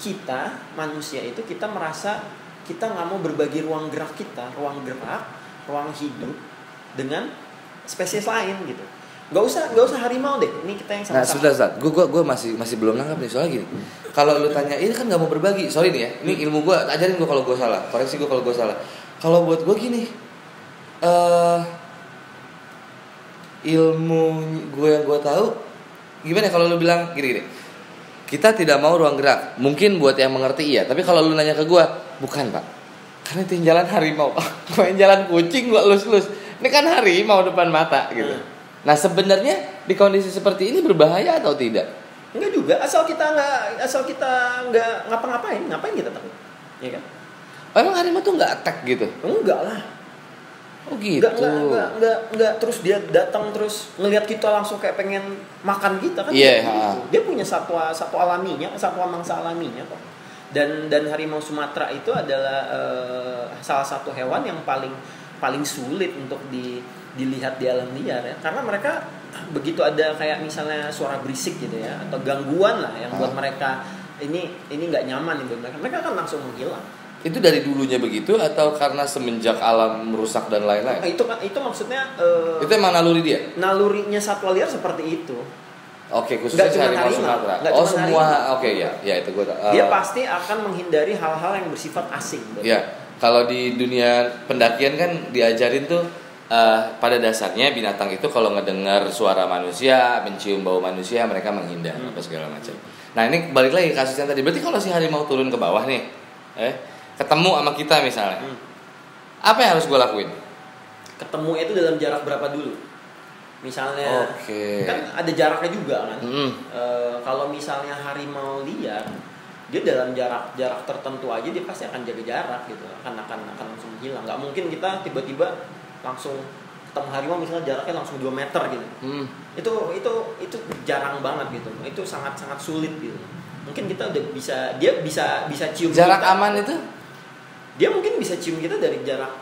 kita manusia itu kita merasa kita nggak mau berbagi ruang gerak kita, ruang hidup dengan spesies lain gitu. Gak usah harimau deh. Ini kita yang sama-sama. Nah, sudah. Gue masih belum nangkap nih soalnya gini. Kalau lu tanya ini kan nggak mau berbagi. Sorry nih ya. Ini ilmu gue. Ajarin gue kalau gue salah. Koreksi gue kalau gue salah. Kalau buat gue gini. Ilmu gue yang gue tahu gimana kalau lu bilang gini, kita tidak mau ruang gerak, mungkin buat yang mengerti iya, tapi kalau lu nanya ke gue, bukan Pak, karena itu yang jalan harimau, gue yang jalan kucing gue elus-elus, ini kan harimau depan mata gitu. Nah sebenarnya di kondisi seperti ini berbahaya atau tidak? Enggak juga, asal kita nggak ngapa-ngapain, ngapain kita takut, ya kan? Emang harimau tuh nggak attack gitu? Enggak lah. Oh gitu. Enggak terus dia datang terus ngelihat kita langsung kayak pengen makan kita kan? Iya. Dia punya satwa alaminya, satwa mangsa alaminya kok. Dan harimau Sumatera itu adalah salah satu hewan yang paling sulit untuk dilihat di alam liar ya, karena mereka begitu ada kayak misalnya suara berisik gitu ya atau gangguan lah yang buat mereka ini nggak nyaman nih buat mereka kan langsung menghilang. Itu dari dulunya begitu atau karena semenjak alam merusak dan lain-lain? Itu maksudnya itu emang naluri dia? Nalurinya satwa liar seperti itu. Oke, khususnya harimau Sumatera. Semua. Oke, ya itu gue. Dia pasti akan menghindari hal-hal yang bersifat asing. Iya. Kalau di dunia pendakian kan diajarin tuh pada dasarnya binatang itu kalau ngedengar suara manusia, mencium bau manusia, mereka menghindar apa segala macam. Nah, ini balik lagi ke kasus yang tadi. Berarti kalau si harimau turun ke bawah nih, ketemu sama kita misalnya, apa yang harus gue lakuin? Ketemu itu dalam jarak berapa dulu? Misalnya, kan ada jaraknya juga kan. Kalau misalnya harimau liar, dia dalam jarak tertentu aja dia pasti akan jaga jarak gitu, akan langsung hilang. Nggak mungkin kita tiba-tiba langsung ketemu harimau misalnya jaraknya langsung 2 meter gitu. Itu jarang banget gitu. Itu sangat sulit gitu. Mungkin kita udah dia bisa cium jarak kita. Aman itu? Dia mungkin bisa cium kita dari jarak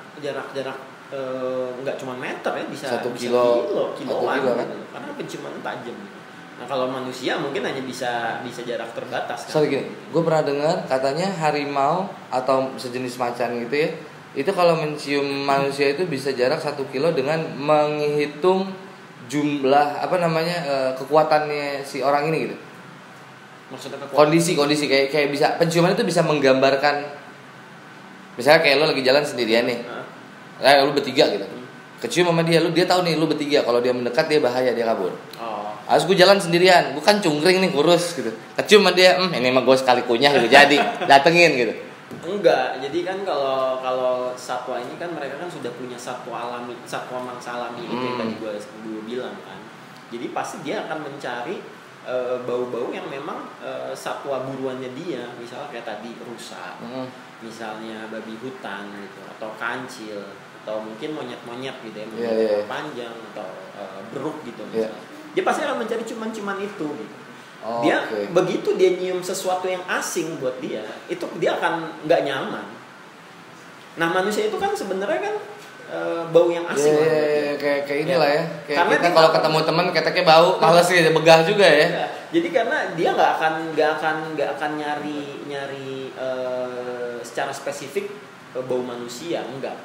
nggak cuma meter ya, bisa 1 kiloan kan? Karena penciuman tajam. Nah kalau manusia mungkin hanya bisa jarak terbatas kan? Sorry gini, gue pernah dengar katanya harimau atau sejenis macan gitu ya, itu kalau mencium manusia itu bisa jarak 1 kilo dengan menghitung jumlah kekuatannya si orang ini gitu. Maksudnya kondisi kayak bisa penciuman itu bisa menggambarkan, misalnya kayak lo lagi jalan sendirian nih, lu bertiga gitu, kecium sama dia tahu nih lu bertiga, kalau dia mendekat dia bahaya, dia kabur. Harus gue jalan sendirian, gue kan cungkring nih kurus gitu. Kecium sama dia, ini mah gue sekali kunyah gitu jadi datengin gitu. Enggak, jadi kan kalau satwa ini kan mereka kan sudah punya satwa mangsa alami itu yang tadi gue bilang kan. Jadi pasti dia akan mencari bau-bau yang memang satwa buruannya dia, misalnya kayak tadi rusa, misalnya babi hutan gitu, atau kancil, atau mungkin monyet-monyet gitu ya, monyet panjang atau beruk gitu misalnya. Dia pasti akan mencari cuman itu gitu. Dia begitu dia nyium sesuatu yang asing buat dia, itu dia akan nggak nyaman. Nah manusia itu kan sebenarnya kan bau yang asing. Kayak inilah ya. Kayak karena kita kalau ketemu teman keteknya bau, malas sih begah juga ya. Jadi karena dia nggak akan nyari secara spesifik bau manusia, enggak.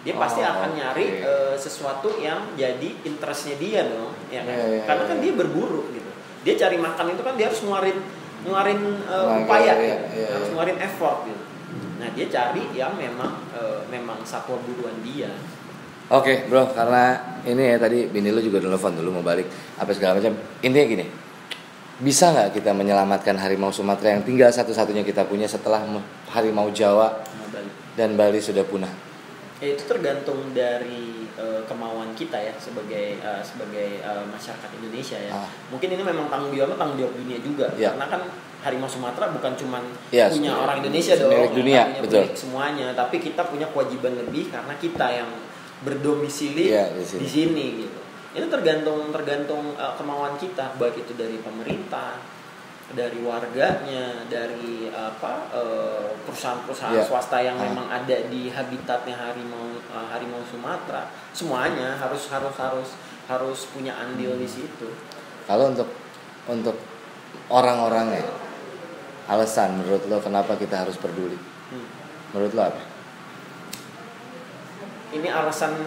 Dia pasti akan nyari sesuatu yang jadi interestnya dia dong, ya kan? Karena kan dia berburu gitu. Dia cari makan itu kan dia harus ngeluarin upaya, harus ngeluarin effort gitu. Nah dia cari yang memang satwa buruan dia. Oke bro, karena ini ya tadi bini lu juga telepon dulu mau balik apa segala macam. Intinya gini, bisa nggak kita menyelamatkan harimau Sumatera yang tinggal satu-satunya kita punya setelah harimau Jawa dan Bali sudah punah? Ya, itu tergantung dari kemauan kita ya sebagai masyarakat Indonesia ya. Mungkin ini memang tanggung jawab dunia juga. Karena kan harimau Sumatera bukan cuman punya orang Indonesia dong, dunia, punya semuanya, tapi kita punya kewajiban lebih karena kita yang berdomisili di sini gitu. Itu tergantung kemauan kita, baik itu dari pemerintah, dari warganya, dari perusahaan-perusahaan swasta yang memang ada di habitatnya harimau Sumatera, semuanya harus punya andil di situ. Kalau untuk orang-orangnya, alasan menurut lo kenapa kita harus peduli? Menurut lo apa? Ini alasan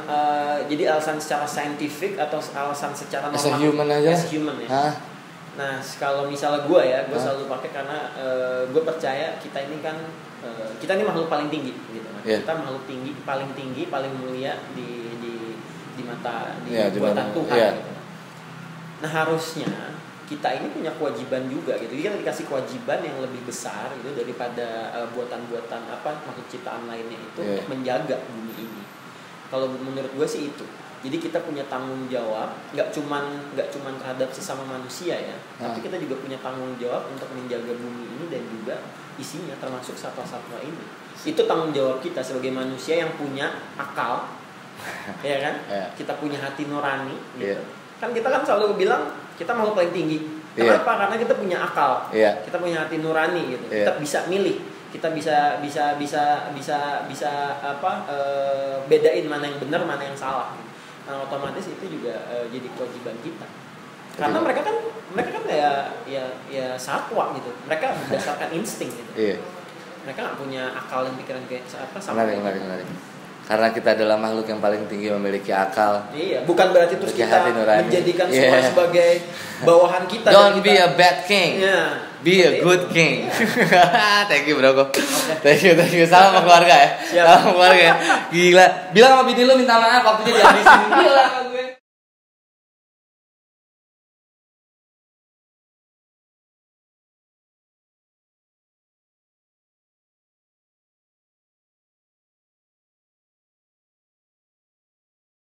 jadi alasan secara saintifik atau alasan secara normal? As a human aja. As human ya. Nah, kalau misalnya gue selalu pakai karena gue percaya kita ini makhluk paling tinggi gitu. Kita makhluk paling tinggi, paling mulia di mata buatan Tuhan. Gitu. Nah, harusnya kita ini punya kewajiban juga gitu. Kita dikasih kewajiban yang lebih besar gitu daripada buatan-buatan makhluk ciptaan lainnya itu untuk menjaga bumi ini. Kalau menurut gue sih itu. Jadi kita punya tanggung jawab, nggak cuman terhadap sesama manusia ya, tapi kita juga punya tanggung jawab untuk menjaga bumi ini dan juga isinya termasuk satwa-satwa ini. Itu tanggung jawab kita sebagai manusia yang punya akal, ya kan? Kita punya hati nurani, gitu. Kan kita kan selalu bilang kita makhluk paling tinggi. Kenapa? Karena kita punya akal, kita punya hati nurani, gitu. Kita bisa milih, kita bisa bedain mana yang benar, mana yang salah. Nah, otomatis itu juga jadi kewajiban kita. Karena mereka kan ya satwa gitu. Mereka berdasarkan insting gitu. Mereka nggak punya akal dan pikiran kayak sama. Menarik. Karena kita adalah makhluk yang paling tinggi memiliki akal. Iya, bukan berarti terus kita menjadikan semua sebagai bawahan kita. Don't be a bad king. Be a good king. Thank you bro. Thank you. Salam sama keluarga ya. Salam sama keluarga. Gila. Bilang sama bini lu minta maaf waktunya dihabisin. Gila.